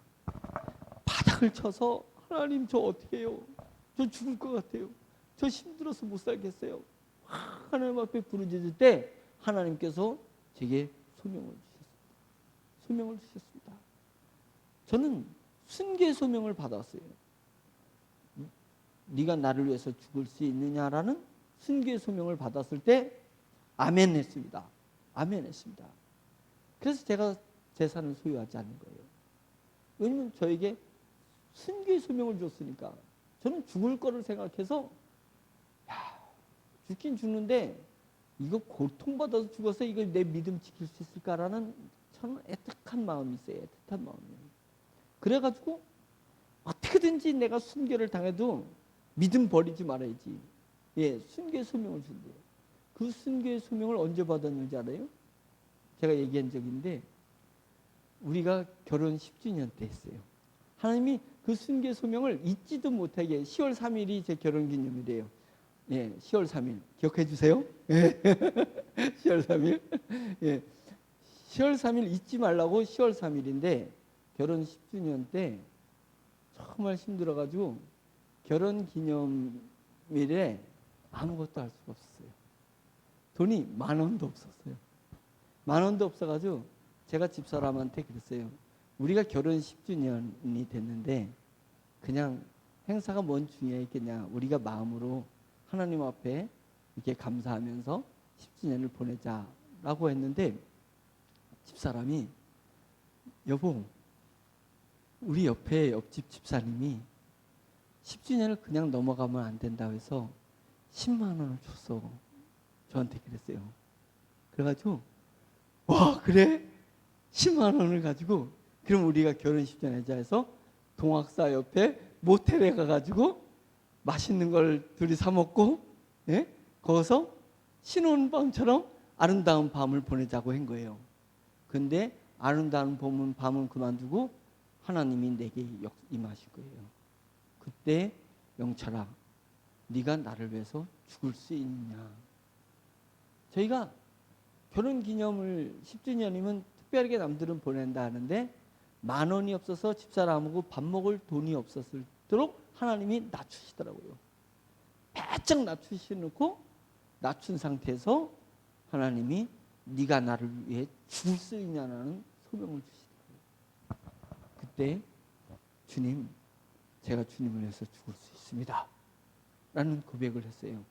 바닥을 쳐서 하나님, 저 어떻게 해요? 저 죽을 것 같아요. 저 힘들어서 못 살겠어요. 하나님 앞에 부르짖을 때 하나님께서 제게 소명을 주셨습니다. 소명을 주셨습니다. 저는 순교의 소명을 받았어요. 네가 나를 위해서 죽을 수 있느냐라는 순교의 소명을 받았을 때 아멘 했습니다. 아멘 했습니다. 그래서 제가 재산을 소유하지 않는 거예요. 왜냐하면 저에게 순교의 소명을 줬으니까. 저는 죽을 거를 생각해서 죽긴 죽는데 이거 고통받아서 죽어서 이거 내 믿음 지킬 수 있을까라는 저는 애틋한 마음이 있어요. 애틋한 마음이에요. 그래가지고 어떻게든지 내가 순교를 당해도 믿음 버리지 말아야지. 예, 순교의 소명을 준대요. 그 순교의 소명을 언제 받았는지 알아요? 제가 얘기한 적인데 우리가 결혼 10주년 때 했어요. 하나님이 그 순교의 소명을 잊지도 못하게 10월 3일이 제 결혼기념일이에요. 예, 10월 3일 기억해 주세요. 예. 10월 3일. 예. 10월 3일 잊지 말라고 10월 3일인데 결혼 10주년 때 정말 힘들어가지고 결혼기념일에 아무것도 할 수가 없었어요. 돈이 10,000원도 없었어요. 10,000원도 없어가지고 제가 집사람한테 그랬어요. 우리가 결혼 10주년이 됐는데 그냥 행사가 뭔 중요했겠냐. 우리가 마음으로 하나님 앞에 이렇게 감사하면서 10주년을 보내자라고 했는데 집사람이 여보, 우리 옆집 집사님이 10주년을 그냥 넘어가면 안 된다고 해서 10만 원을 줬어. 저한테 그랬어요. 그래가지고 와, 그래? 10만 원을 가지고 그럼 우리가 결혼 10주년 하자 해서 동학사 옆에 모텔에 가가지고 맛있는 걸 둘이 사 먹고, 예? 거기서 신혼방처럼 아름다운 밤을 보내자고 한 거예요. 근데 아름다운 밤은 그만두고 하나님이 내게 임하실 거예요. 그때 영철아, 네가 나를 위해서 죽을 수 있느냐. 저희가 결혼기념을 10주년이면 특별하게 남들은 보낸다 하는데 10,000원이 없어서 집사람하고 밥 먹을 돈이 없었을도록 하나님이 낮추시더라고요. 바짝 낮추시놓고 낮춘 상태에서 하나님이 네가 나를 위해 죽을 수 있냐는 소명을 주시더라고요. 그때 주님, 제가 주님을 위해서 죽을 수 있습니다 라는 고백을 했어요.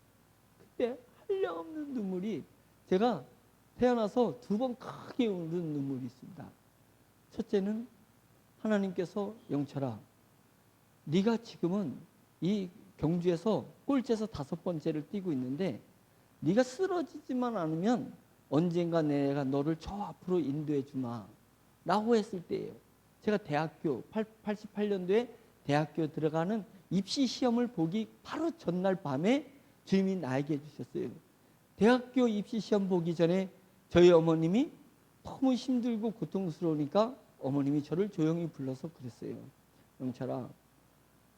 그때 한량없는 눈물이, 제가 태어나서 2번 크게 우는 눈물이 있습니다. 첫째는 하나님께서 영철아, 네가 지금은 이 경주에서 꼴찌에서 5번째를 뛰고 있는데 네가 쓰러지지만 않으면 언젠가 내가 너를 저 앞으로 인도해 주마 라고 했을 때예요. 제가 대학교 88년도에 대학교 들어가는 입시 시험을 보기 바로 전날 밤에 주님이 나에게 해주셨어요. 대학교 입시 시험 보기 전에 저희 어머님이 너무 힘들고 고통스러우니까 어머님이 저를 조용히 불러서 그랬어요. 영철아,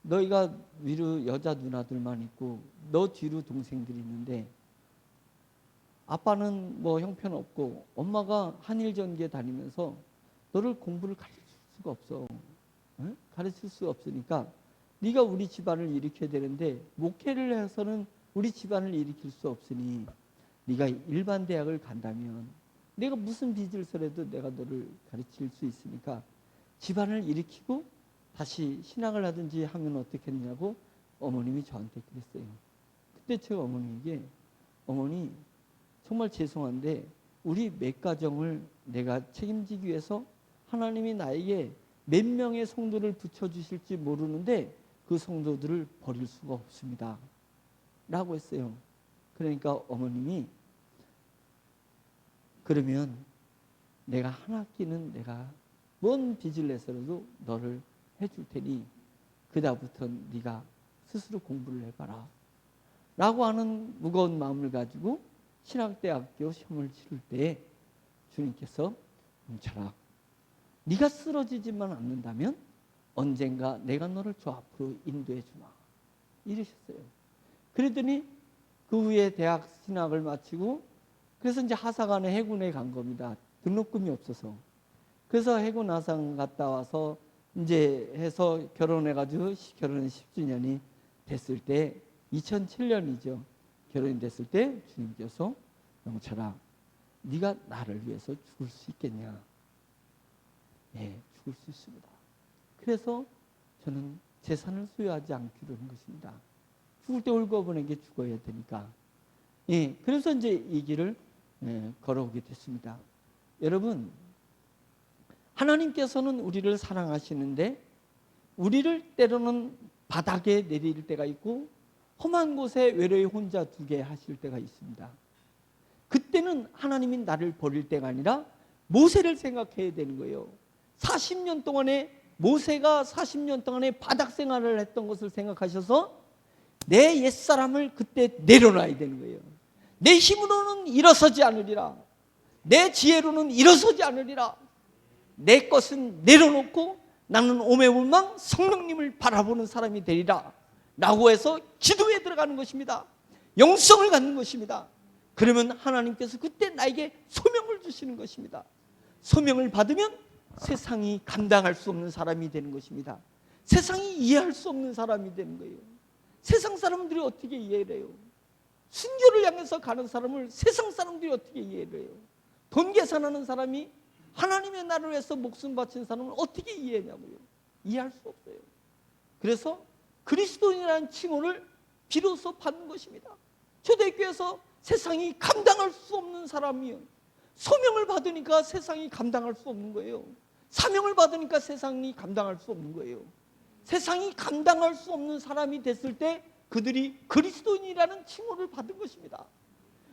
너희가 위로 여자 누나들만 있고 너 뒤로 동생들이 있는데 아빠는 뭐 형편없고 엄마가 한일전기에 다니면서 너를 공부를 가르칠 수가 없어. 응? 가르칠 수가 없으니까 네가 우리 집안을 일으켜야 되는데 목회를 해서는 우리 집안을 일으킬 수 없으니 네가 일반 대학을 간다면 내가 무슨 빚을 서라도 내가 너를 가르칠 수 있으니까 집안을 일으키고 다시 신학을 하든지 하면 어떻겠냐고 어머님이 저한테 그랬어요. 그때 제가 어머니에게 어머니 정말 죄송한데 우리 몇 가정을 내가 책임지기 위해서 하나님이 나에게 몇 명의 성도를 붙여주실지 모르는데 그 성도들을 버릴 수가 없습니다 라고 했어요. 그러니까 어머님이 그러면 내가 한 학기는 내가 뭔 빚을 내서라도 너를 해줄 테니 그다음부터는 네가 스스로 공부를 해봐라 라고 하는 무거운 마음을 가지고 신학대학교 시험을 치를 때 주님께서 영철아, 네가 쓰러지지만 않는다면 언젠가 내가 너를 저 앞으로 인도해 주마 이러셨어요. 그러더니 그 후에 대학 신학을 마치고 그래서 이제 하사관에 해군에 간 겁니다. 등록금이 없어서. 그래서 해군 하사관 갔다 와서 이제 해서 결혼해가지고 결혼 10주년이 됐을 때 2007년이죠. 결혼이 됐을 때 주님께서 영철아, 네가 나를 위해서 죽을 수 있겠냐? 예, 죽을 수 있습니다. 그래서 저는 재산을 소유하지 않기로 한 것입니다. 죽을 때 홀가분하게 죽어야 되니까. 예, 그래서 이제 이 길을 걸어오게 됐습니다. 여러분, 하나님께서는 우리를 사랑하시는데 우리를 때로는 바닥에 내릴 때가 있고 험한 곳에 외로이 혼자 두게 하실 때가 있습니다. 그때는 하나님이 나를 버릴 때가 아니라 모세를 생각해야 되는 거예요. 40년 동안에 모세가 40년 동안에 바닥 생활을 했던 것을 생각하셔서 내 옛사람을 그때 내려놔야 되는 거예요. 내 힘으로는 일어서지 않으리라. 내 지혜로는 일어서지 않으리라. 내 것은 내려놓고 나는 오매불망 성령님을 바라보는 사람이 되리라 라고 해서 기도에 들어가는 것입니다. 영성을 갖는 것입니다. 그러면 하나님께서 그때 나에게 소명을 주시는 것입니다. 소명을 받으면 세상이 감당할 수 없는 사람이 되는 것입니다. 세상이 이해할 수 없는 사람이 되는 거예요. 세상 사람들이 어떻게 이해를 해요? 순교를 향해서 가는 사람을 세상 사람들이 어떻게 이해를 해요? 돈 계산하는 사람이 하나님의 나라를 위해서 목숨 바친 사람을 어떻게 이해하냐고요? 이해할 수 없어요. 그래서 그리스도인이라는 칭호를 비로소 받는 것입니다. 초대교회에서 세상이 감당할 수 없는 사람이요. 소명을 받으니까 세상이 감당할 수 없는 거예요. 사명을 받으니까 세상이 감당할 수 없는 거예요. 세상이 감당할 수 없는 사람이 됐을 때 그들이 그리스도인이라는 칭호를 받은 것입니다.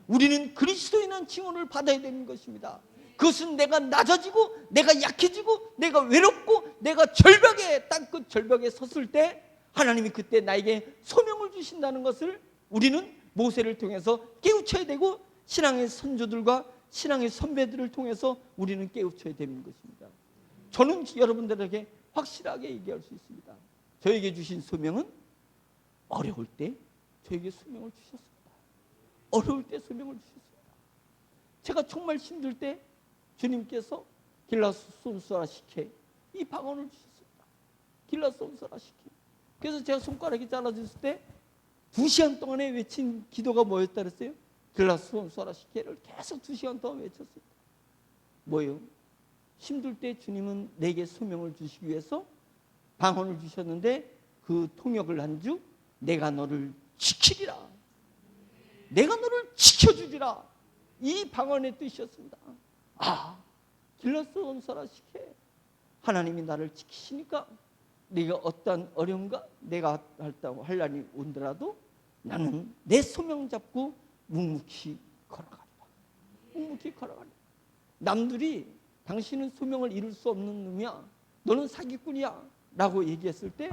우리는 그리스도인이라는 칭호를 받아야 되는 것입니다. 그것은 내가 낮아지고 내가 약해지고 내가 외롭고 내가 절벽에 땅끝 절벽에 섰을 때 하나님이 그때 나에게 소명을 주신다는 것을 우리는 모세를 통해서 깨우쳐야 되고 신앙의 선조들과 신앙의 선배들을 통해서 우리는 깨우쳐야 되는 것입니다. 저는 여러분들에게 확실하게 얘기할 수 있습니다. 저에게 주신 소명은 어려울 때 저에게 소명을 주셨습니다. 어려울 때 소명을 주셨습니다. 제가 정말 힘들 때 주님께서 길라손소라시케 이 방언을 주셨습니다. 길라손소라시케. 그래서 제가 손가락이 잘라졌을 때 2시간 동안에 외친 기도가 뭐였다 그랬어요? 길라손소라시케를 계속 2시간 동안 외쳤습니다. 뭐예요? 힘들 때 주님은 내게 소명을 주시기 위해서 방언을 주셨는데 그 통역을 한 주 내가 너를 지키리라. 내가 너를 지켜주리라. 이 방언의 뜻이었습니다. 아, 길라손소라시케. 하나님이 나를 지키시니까 네가 어떠한 어려움과 내가 할 날이 온더라도 나는 내 소명 잡고 묵묵히 걸어가리라. 묵묵히 걸어가리라. 남들이 당신은 소명을 이룰 수 없는 놈이야, 너는 사기꾼이야 라고 얘기했을 때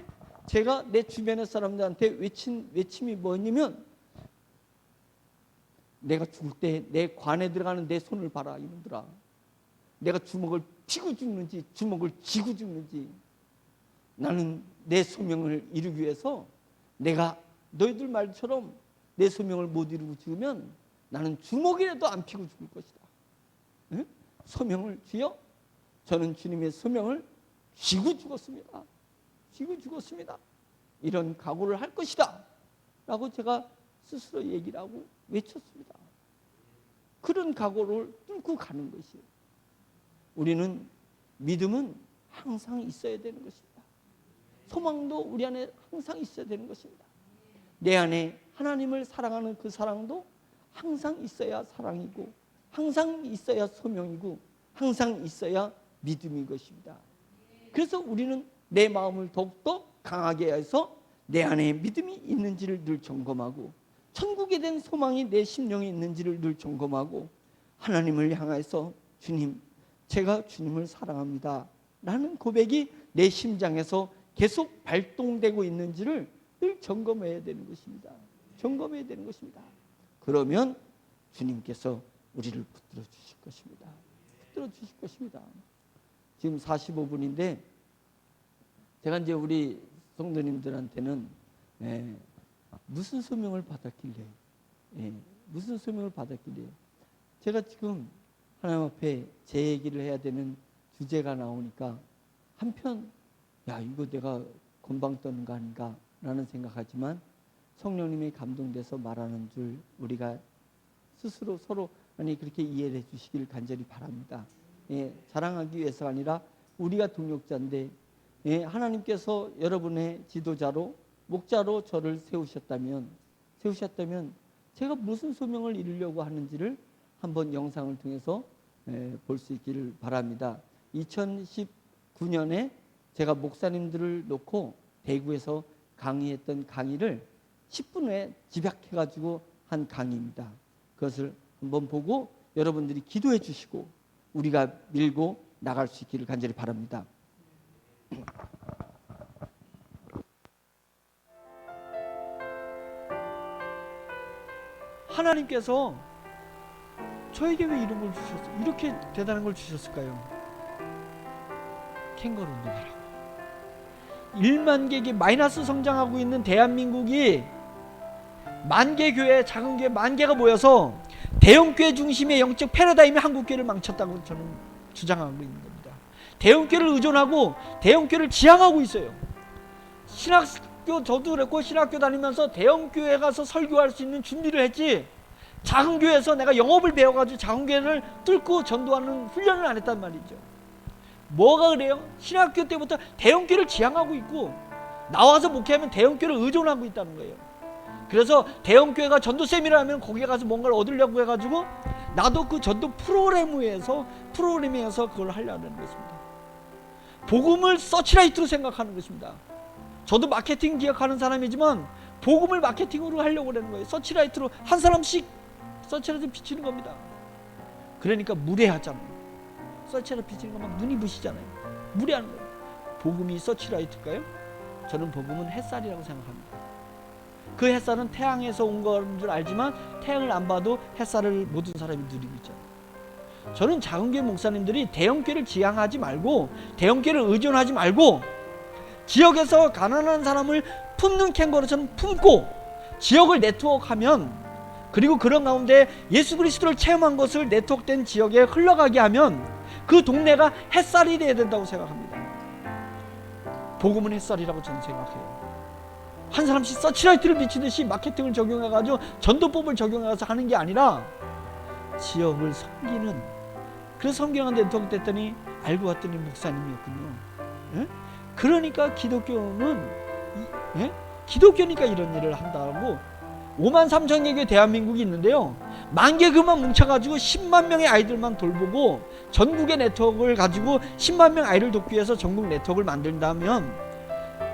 제가 내 주변의 사람들한테 외친 외침이 뭐냐면, 내가 죽을 때 내 관에 들어가는 내 손을 봐라 이놈들아. 내가 주먹을 피고 죽는지 주먹을 쥐고 죽는지, 나는 내 소명을 이루기 위해서 내가 너희들 말처럼 내 소명을 못 이루고 죽으면 나는 주먹이라도 안 피고 죽을 것이다. 응? 소명을 쥐어 저는 주님의 소명을 쥐고 죽었습니다. 쥐고 죽었습니다. 이런 각오를 할 것이다 라고 제가 스스로 얘기를 하고 외쳤습니다. 그런 각오를 뚫고 가는 것이에요. 우리는 믿음은 항상 있어야 되는 것입니다. 소망도 우리 안에 항상 있어야 되는 것입니다. 내 안에 하나님을 사랑하는 그 사랑도 항상 있어야 사랑이고, 항상 있어야 소명이고, 항상 있어야 믿음인 것입니다. 그래서 우리는 내 마음을 더욱더 강하게 해서 내 안에 믿음이 있는지를 늘 점검하고, 천국에 대한 소망이 내 심령에 있는지를 늘 점검하고, 하나님을 향해서 주님, 제가 주님을 사랑합니다 라는 고백이 내 심장에서 계속 발동되고 있는지를 늘 점검해야 되는 것입니다. 점검해야 되는 것입니다. 그러면 주님께서 우리를 붙들어 주실 것입니다. 붙들어 주실 것입니다. 지금 45분인데 제가 이제 우리 성도님들한테는 무슨 소명을 받았길래, 무슨 소명을 받았길래, 제가 지금 하나님 앞에 제 얘기를 해야 되는 주제가 나오니까 한편 야, 이거 내가 건방 떠는 거 아닌가 라는 생각하지만 성령님이 감동돼서 말하는 줄 우리가 스스로 서로 그렇게 이해를 해 주시길 간절히 바랍니다. 자랑하기 위해서가 아니라 우리가 동역자인데, 하나님께서 여러분의 지도자로 목자로 저를 세우셨다면 제가 무슨 소명을 이루려고 하는지를 한번 영상을 통해서 볼 수 있기를 바랍니다. 2019년에 제가 목사님들을 놓고 대구에서 강의했던 강의를 10분 후에 집약해가지고 한 강의입니다. 그것을 한번 보고 여러분들이 기도해 주시고 우리가 밀고 나갈 수 있기를 간절히 바랍니다. 하나님께서 저에게 왜 이런 걸 주셨어요? 이렇게 대단한 걸 주셨을까요? 캥거루 운동하라고. 1만 개의 마이너스 성장하고 있는 대한민국이 만 개 교회, 작은 교회 만 개가 모여서 대형 교회 중심의 영적 패러다임이 한국 교회를 망쳤다고 저는 주장하고 있는 겁니다. 대형 교회를 의존하고 대형 교회를 지향하고 있어요. 신학교, 저도 그랬고 신학교 다니면서 대형 교회 가서 설교할 수 있는 준비를 했지, 작은 교회에서 내가 영업을 배워가지고 작은 교회를 뚫고 전도하는 훈련을 안 했단 말이죠. 뭐가 그래요? 신학교 때부터 대형 교회를 지향하고 있고 나와서 목회하면 대형 교회를 의존하고 있다는 거예요. 그래서 대형 교회가 전도 세미나를 하면 거기에 가서 뭔가를 얻으려고 해가지고 나도 그 전도 프로그램에서 그걸 하려는 것입니다. 복음을 서치라이트로 생각하는 것입니다. 저도 마케팅 기억하는 사람이지만 복음을 마케팅으로 하려고 하는 거예요. 서치라이트로 한 사람씩 서치라이트 비치는 겁니다. 그러니까 무례하잖아요. 서치라이트 비치는 거 막 눈이 부시잖아요. 무례하는 거예요. 복음이 서치라이트일까요? 저는 복음은 햇살이라고 생각합니다. 그 햇살은 태양에서 온 건 줄 알지만 태양을 안 봐도 햇살을 모든 사람이 누리고 있잖아요. 저는 작은 교회 목사님들이 대형교회를 지향하지 말고 대형교회를 의존하지 말고 지역에서 가난한 사람을 품는 캥거루처럼 품고 지역을 네트워크하면, 그리고 그런 가운데 예수 그리스도를 체험한 것을 네트워크된 지역에 흘러가게 하면 그 동네가 햇살이 되어야 된다고 생각합니다. 복음은 햇살이라고 저는 생각해요. 한 사람씩 서치라이트를 비치듯이 마케팅을 적용해가지고 전도법을 적용해서 하는 게 아니라 지역을 섬기는, 그래서 성경한 네트워크 됐더니 알고 봤더니 목사님이었군요. 예? 그러니까 기독교는 기독교니까 이런 일을 한다고. 5만 3천 개 대한민국이 있는데요, 10,000개 그만 뭉쳐가지고 10만 명의 아이들만 돌보고 전국의 네트워크를 가지고 10만 명 아이를 돕기 위해서 전국 네트워크를 만든다면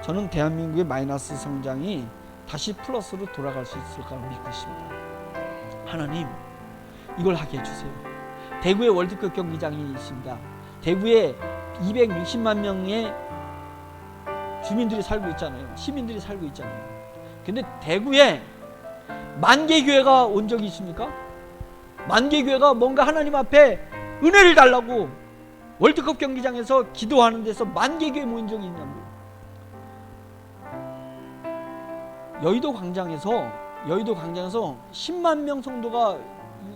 저는 대한민국의 마이너스 성장이 다시 플러스로 돌아갈 수 있을 거라고 믿고 있습니다. 하나님, 이걸 하게 해주세요. 대구에 월드컵 경기장이 있습니다. 대구에 260만 명의 주민들이 살고 있잖아요. 시민들이 살고 있잖아요. 근데 대구에 10,000개 교회가 온 적이 있습니까? 10,000개 교회가 뭔가 하나님 앞에 은혜를 달라고 월드컵 경기장에서 기도하는 데서 10,000개 교회 모인 적이 있냐고요. 여의도 광장에서 10만 명 성도가,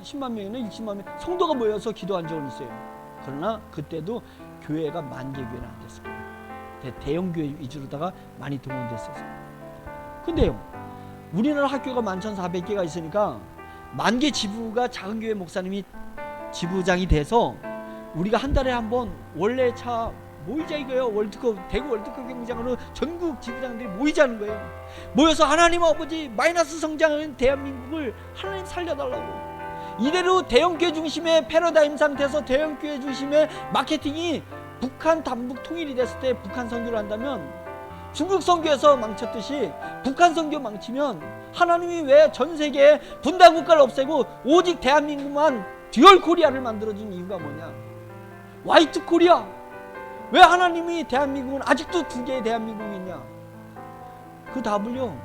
10만 명이나 60만 명 성도가 모여서 기도한 적은 있어요. 그러나 그때도 교회가 10,000개 교회는 안 됐어요. 대형 교회 위주로다가 많이 동원됐어서. 근데요, 우리나라 학교가 11,400개가 있으니까 10,000개 지부가 작은 교회 목사님이 지부장이 돼서 우리가 한 달에 한 번 원래 차 모이자 이거예요. 대구 월드컵 경기장으로 전국 지부장들이 모이자는 거예요. 모여서 하나님 아버지, 마이너스 성장하는 대한민국을 하나님 살려달라고. 이대로 대형교회 중심의 패러다임 상태에서 대형교회 중심의 마케팅이 북한 남북 통일이 됐을 때 북한 선교를 한다면, 중국 선교에서 망쳤듯이 북한 선교 망치면 하나님이 왜 전 세계에 분단 국가를 없애고 오직 대한민국만 듀얼 코리아를 만들어준 이유가 뭐냐? 화이트 코리아. 왜 하나님이 대한민국은 아직도 2개의 대한민국이 있냐? 그 답을요,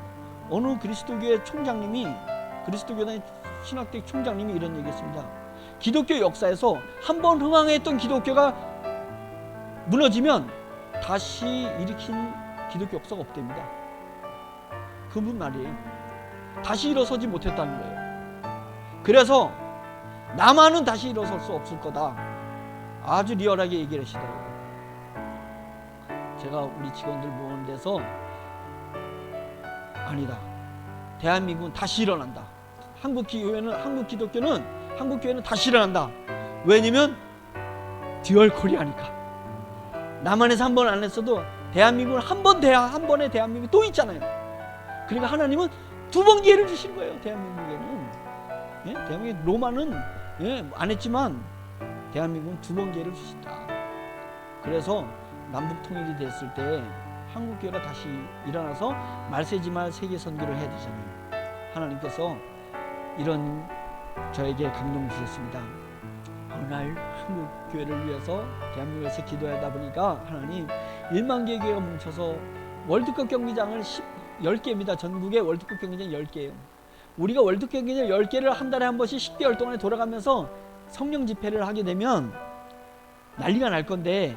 어느 그리스도교회 총장님이, 그리스도교단 신학대 총장님이 이런 얘기했습니다. 기독교 역사에서 한번 흥황했던 기독교가 무너지면 다시 일으킨 기독교 역사가 없답니다. 그분 말이에요. 다시 일어서지 못했다는 거예요. 그래서 남한은 다시 일어설 수 없을 거다. 아주 리얼하게 얘기를 하시더라고요. 제가 우리 직원들 모은 데서 아니다, 대한민국은 다시 일어난다. 한국 기독교는 다시 일어난다. 왜냐면 듀얼 코리아니까. 남한에서 한 번 안 했어도 대한민국은 한 번의 대한민국이 또 있잖아요. 그러니까 하나님은 2번 기회를 주신 거예요. 대한민국에는. 예? 대한민국 로마는 안 했지만 대한민국은 2번 기회를 주신다. 그래서 남북 통일이 됐을 때 한국교회가 다시 일어나서 말세지말 세계 선교를 해야 되잖아요. 하나님께서 이런 저에게 감동을 주셨습니다. 어느 날 한국교회를 위해서 대한민국에서 기도하다 보니까 하나님 1만 개 교회가 뭉쳐서 월드컵 경기장을 10개입니다. 전국에 월드컵 경기장 10개예요. 우리가 월드컵 경기장 10개를 한 달에 한 번씩 10개월 동안에 돌아가면서 성령 집회를 하게 되면 난리가 날 건데,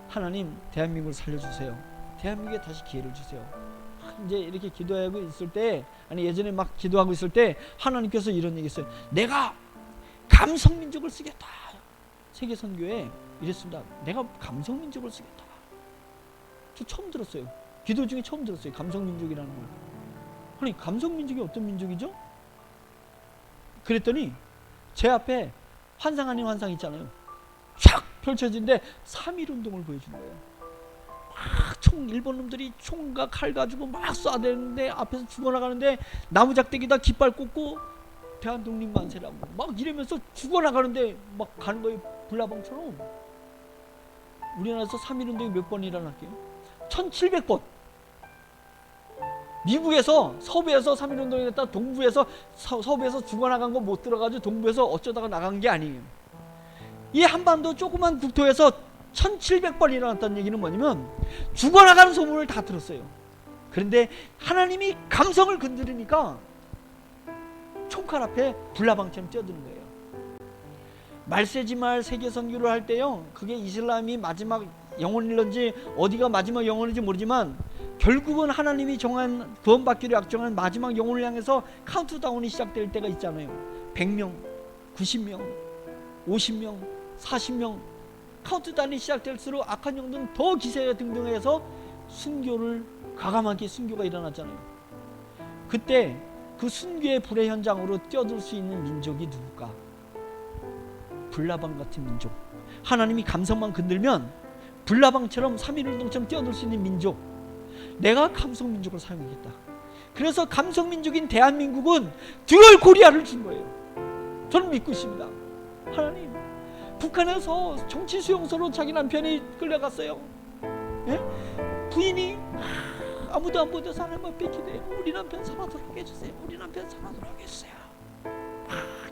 하나님 대한민국을 살려주세요. 대한민국에 다시 기회를 주세요. 이제 이렇게 기도하고 있을 때, 아니 예전에 막 기도하고 있을 때 하나님께서 이런 얘기했어요. 내가 감성민족을 쓰겠다. 세계선교에 이랬습니다. 내가 감성민족을 쓰겠다. 저 처음 들었어요. 기도 중에 처음 들었어요. 감성민족이라는 걸. 아니 감성민족이 어떤 민족이죠? 그랬더니 제 앞에 환상 아닌 환상 있잖아요. 쫙 펼쳐진데 3.1운동을 보여준 거예요. 막 일본 놈들이 총과 칼 가지고 막 쏴대는데 앞에서 죽어나가는데 나무작대기다 깃발 꽂고 대한독립만세라고 막 이러면서 죽어나가는데 막 가는 거예요. 불나방처럼. 우리나라에서 3.1운동이 몇 번 일어났게요? 1700번. 미국에서 서부에서 3.1운동이 됐다 동부에서 서부에서 죽어나간 거 못 들어가지고 동부에서 어쩌다가 나간 게 아니에요. 이 한반도 조그만 국토에서 1700번 일어났다는 얘기는 뭐냐면 죽어나가는 소문을 다 들었어요. 그런데 하나님이 감성을 건드리니까 총칼 앞에 불나방처럼 뛰어드는 거예요. 말세지말 세계 선교를 할 때요, 그게 이슬람이 마지막 영혼일런지 어디가 마지막 영혼인지 모르지만 결국은 하나님이 정한 구원받기로 약정한 마지막 영혼을 향해서 카운트다운이 시작될 때가 있잖아요. 100명, 90명, 50명, 40명 카운트다운이 시작될수록 악한 영들은 더 기세가 등등해서 순교를 과감하게 순교가 일어나잖아요. 그때 그 순교의 불의 현장으로 뛰어들 수 있는 민족이 누굴까? 불나방 같은 민족. 하나님이 감성만 건들면 불나방처럼 3.1운동처럼 뛰어들 수 있는 민족, 내가 감성민족을 사용하겠다. 그래서 감성민족인 대한민국은 듀얼 코리아를 준 거예요. 저는 믿고 있습니다. 하나님, 북한에서 정치 수용소로 자기 남편이 끌려갔어요. 예? 부인이 아무도 안 보내서 하나님만 뺏기대요. 우리 남편 살아도록 해주세요. 우리 남편 살아도록 해주세요.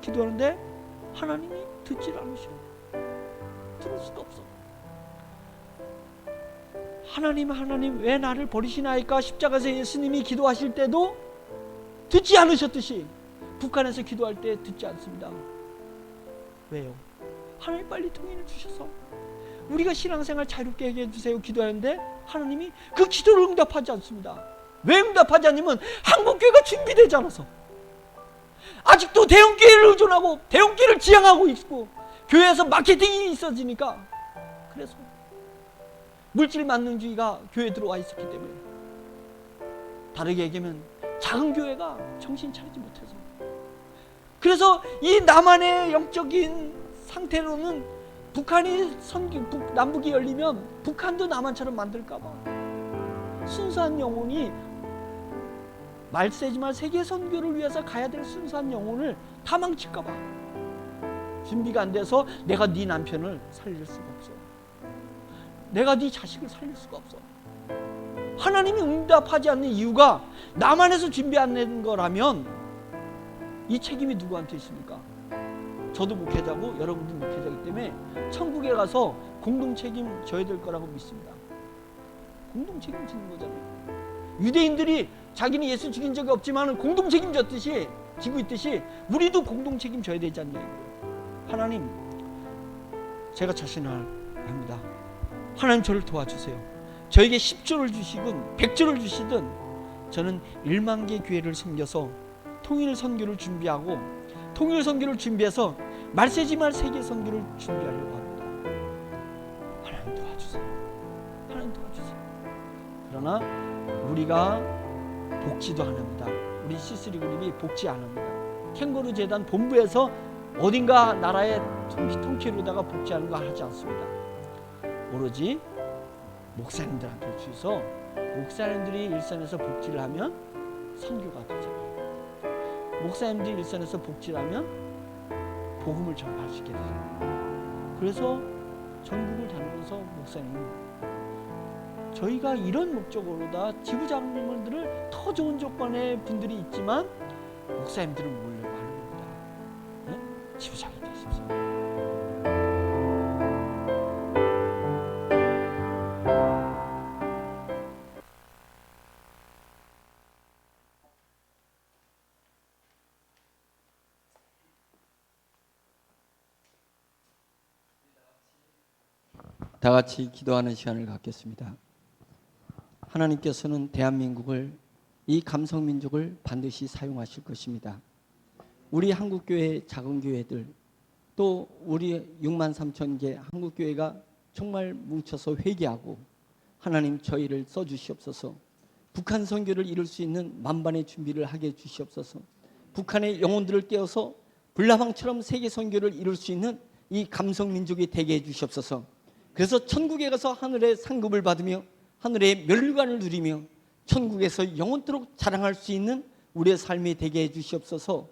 기도하는데 하나님이 듣질 않으셔. 들을 수도 없어. 하나님 왜 나를 버리시나이까 십자가에서 예수님이 기도하실 때도 듣지 않으셨듯이 북한에서 기도할 때 듣지 않습니다. 왜요? 하나님 빨리 통일을 주셔서 우리가 신앙생활 자유롭게 하게 해주세요 기도하는데 하나님이 그 기도를 응답하지 않습니다. 왜 응답하지 않냐면 한국교회가 준비되지 않아서, 아직도 대형교회를 의존하고 대형교회를 지향하고 있고 교회에서 마케팅이 있어지니까, 그래서 물질 만능주의가 교회에 들어와 있었기 때문에, 다르게 얘기하면 작은 교회가 정신 차리지 못해서, 그래서 이 남한의 영적인 상태로는 북한이 남북이 열리면 북한도 남한처럼 만들까봐 순수한 영혼이, 말세지만 세계 선교를 위해서 가야 될 순수한 영혼을 다 망칠까봐 준비가 안 돼서 내가 네 남편을 살릴 수가 없어. 내가 네 자식을 살릴 수가 없어. 하나님이 응답하지 않는 이유가 남한에서 준비 안 된 거라면 이 책임이 누구한테 있습니까? 저도 목회자고 여러분도 목회자이기 때문에 천국에 가서 공동 책임 져야 될 거라고 믿습니다. 공동 책임 지는 거잖아요. 유대인들이 자기는 예수 죽인 적이 없지만 공동 책임 졌듯이, 지고 있듯이 우리도 공동 책임 져야 되지 않냐 이거예요. 하나님, 제가 자신을 합니다. 하나님 저를 도와주세요. 저에게 10조를 주시든 100조를 주시든 저는 1만 개 교회를 섬겨서 통일 선교를 준비하고, 통일 선교를 준비해서 말세지말 세계 선교를 준비하려고 합니다. 하나님 도와주세요. 하나님 도와주세요. 그러나 우리가 복지도 안 합니다. 우리 C3 그룹이 복지 안 합니다. 캥거루 재단 본부에서 어딘가 나라의 통치로다가 복지하는 거 하지 않습니다. 오로지 목사님들한테 주셔서 목사님들이 일선에서 복지를 하면 선교가 되잖아요. 목사님들이 일선에서 복지를 하면 복음을 전파할 수 있게 되잖아요. 그래서 전국을 다니면서 목사님, 저희가 이런 목적으로다 지부장님들을 더 좋은 조건의 분들이 있지만 목사님들은 모으려고 하는 겁니다. 네? 지부장이 되십시오. 다 같이 기도하는 시간을 갖겠습니다. 하나님께서는 대한민국을, 이 감성민족을 반드시 사용하실 것입니다. 우리 한국교회 작은 교회들, 또 우리 6만 3천 개 한국교회가 정말 뭉쳐서 회개하고 하나님 저희를 써주시옵소서. 북한 선교를 이룰 수 있는 만반의 준비를 하게 해주시옵소서. 북한의 영혼들을 깨워서 불나방처럼 세계 선교를 이룰 수 있는 이 감성민족이 되게 해주시옵소서. 그래서 천국에 가서 하늘의 상급을 받으며 하늘의 멸류관을 누리며 천국에서 영원토록 자랑할 수 있는 우리의 삶이 되게 해주시옵소서.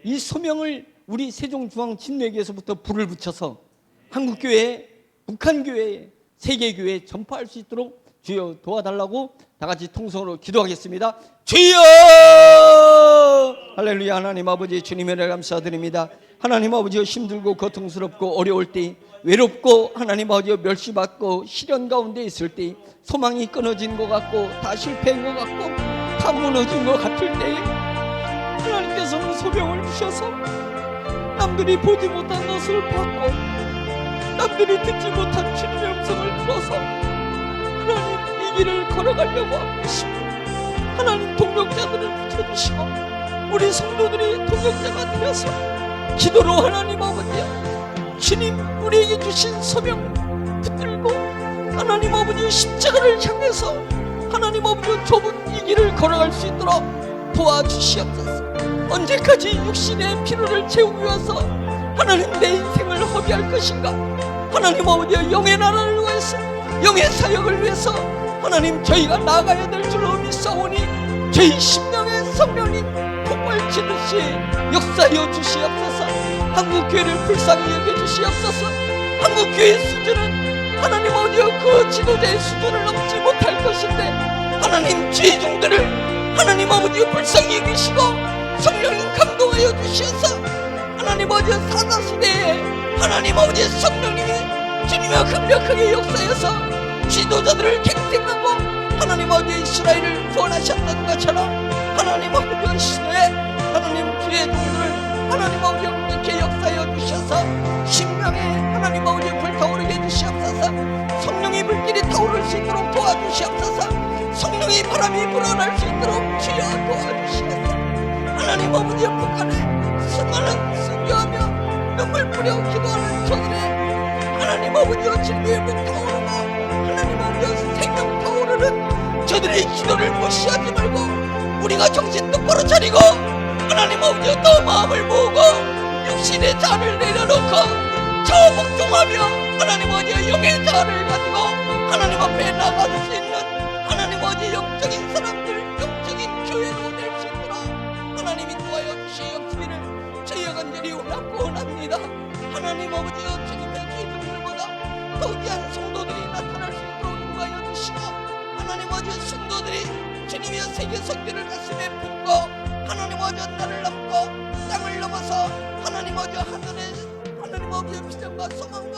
이 소명을 우리 세종중앙진례교에서부터 불을 붙여서 한국교회, 북한교회, 세계교회에 전파할 수 있도록 주여 도와달라고 다 같이 통성으로 기도하겠습니다. 주여! 할렐루야. 하나님 아버지 주님의 은혜를 감사드립니다. 하나님 아버지여 힘들고 고통스럽고 어려울 때, 외롭고 하나님 아버지여 멸시받고 시련 가운데 있을 때, 소망이 끊어진 것 같고 다 실패한 것 같고 다 무너진 것 같을 때 하나님께서는 소명을 주셔서 남들이 보지 못한 것을 받고 남들이 듣지 못한 주님의 음성을 들어서 하나님 이 길을 걸어가려고 하고 계십니다. 하나님 동력자들을 붙여주시고 우리 성도들이 동력자가 되어서 기도로 하나님 아버지여 주님 우리에게 주신 소명 붙들고 하나님 아버지의 십자가를 향해서 하나님 아버지의 좁은 이 길을 걸어갈 수 있도록 도와주시옵소서. 언제까지 육신의 피로를 채우기 위해서 하나님 내 인생을 허비할 것인가? 하나님 아버지의 영의 나라를 위해서 영의 사역을 위해서 하나님 저희가 나아가야 될 줄로 믿사오니 저희 심령의 성령님 폭발치듯이 역사하여 주시옵소서. 한국교회를 불쌍히 여겨주시옵소서. 한국교회의 수준은 하나님 아버지여 그 지도자의 수준을 넘지 못할 것인데 하나님 죄종들을 하나님 아버지여 불쌍히 여기시고 성령님 감동하여 주시옵소서. 하나님 아버지여 사사시대에 하나님 아버지의 성령님이 주님의 강력하게 역사해서 지도자들을 갱생하고 하나님 아버지의 이스라엘을 구원하셨던 것처럼 하나님 아버지의 시대에 하나님 주의 종들을 하나님 아버지의 이렇게 역사하여 주셔서 심령에 하나님 아버지의 불타오르게 해주시옵소서. 성령의 불길이 타오를 수 있도록 도와주시옵소서. 성령의 바람이 불어날 수 있도록 주여 도와주시옵소서. 하나님 아버지의 북한에 수많은 순교하며 눈물 뿌려 기도하는 저들의 하나님 아버지의 진리의 불 타오르고 하나님 아버지의 생명 타오르는 저들의 기도를 무시하지 말고 우리가 정신 똑바로 차리고 하나님 아버지의 또 마음을 모으고 육신의 자를 내려놓고 저복종하며 하나님 아버지의 영의 자를 가지고 하나님 앞에 나아갈 수 있는 하나님 아버지의 영적인 사람들 영적인 교회로 될 수 있도록 하나님이 도와여 주시옵기를 저희가 간절히 원합니다. 하나님 아버지여 주님의 죄중들보다 더 귀한 성도들이 나타날 수 있도록 인도하여 주시고 하나님 아버지의 성도들이 주님의 세계 선교를 가슴에 품고 하나님 아버지의 나를 넘고 땅을 넘어서 하나님 아버지의 하늘의 하나님 아버지의 비전과 소망과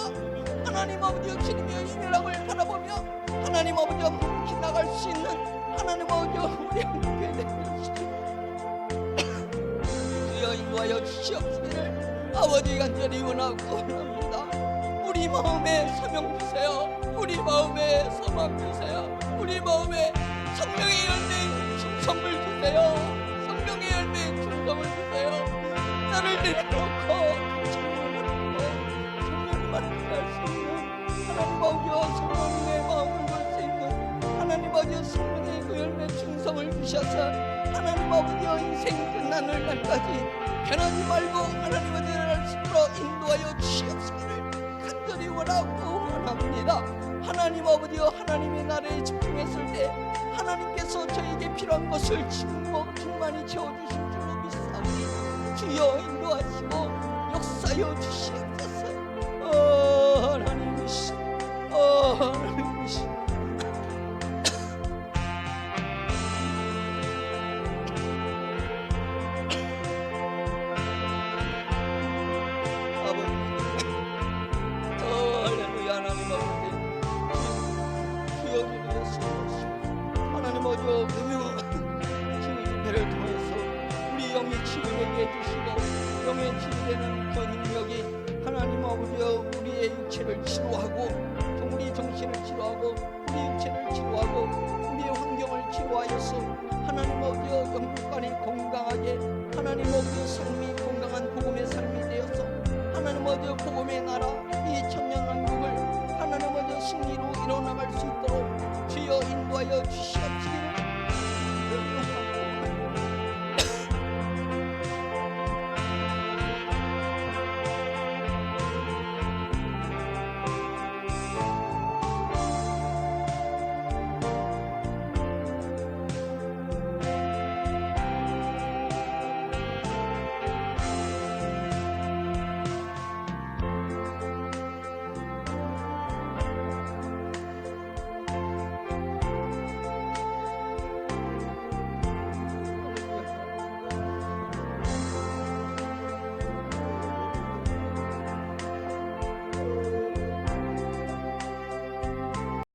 하나님 아버지의 주님의 희멸함을 바라보며 하나님 아버지와 묵히 나갈 수 있는 하나님 아버지와 우리 한국교회 되시옵소서. 주여 인도하여 주시옵기를 아버지 간절히 원합니다. 우리 마음에 소명 주세요. 우리 마음에 소망 주세요. 우리 마음에 성령의 열매인 충성을 주세요. 성령의 열매인 충성을 주세요. 나를 내려놓고 성령님만 만날 수 있는 하나님 아버지와 성령님의 마음을 볼 수 있는 하나님 아버지와 성령의 그 열매 충성을 주셔서 하나님 아버지와 인생 끝나는 날까지 변하지 말고 하나님 아버지를 할 수 있도록 인도하여 주시옵기를 간절히 원합니다. 하나님 아버지여 하나님의 나라에 집중했을 때 하나님께서 저에게 필요한 것을 충만히 채워주실 줄로 믿사오니 주여 인도하시고 역사여 주시옵소서. 하나님이시 하나님이시 치유되는 그 능력이 하나님 아버지여 우리의 육체를 치료하고 우리 정신을 치료하고 우리 육체를 치료하고 우리의 환경을 치료하여서 하나님 아버지여 영육간이 건강하게 하나님 아버지여 삶이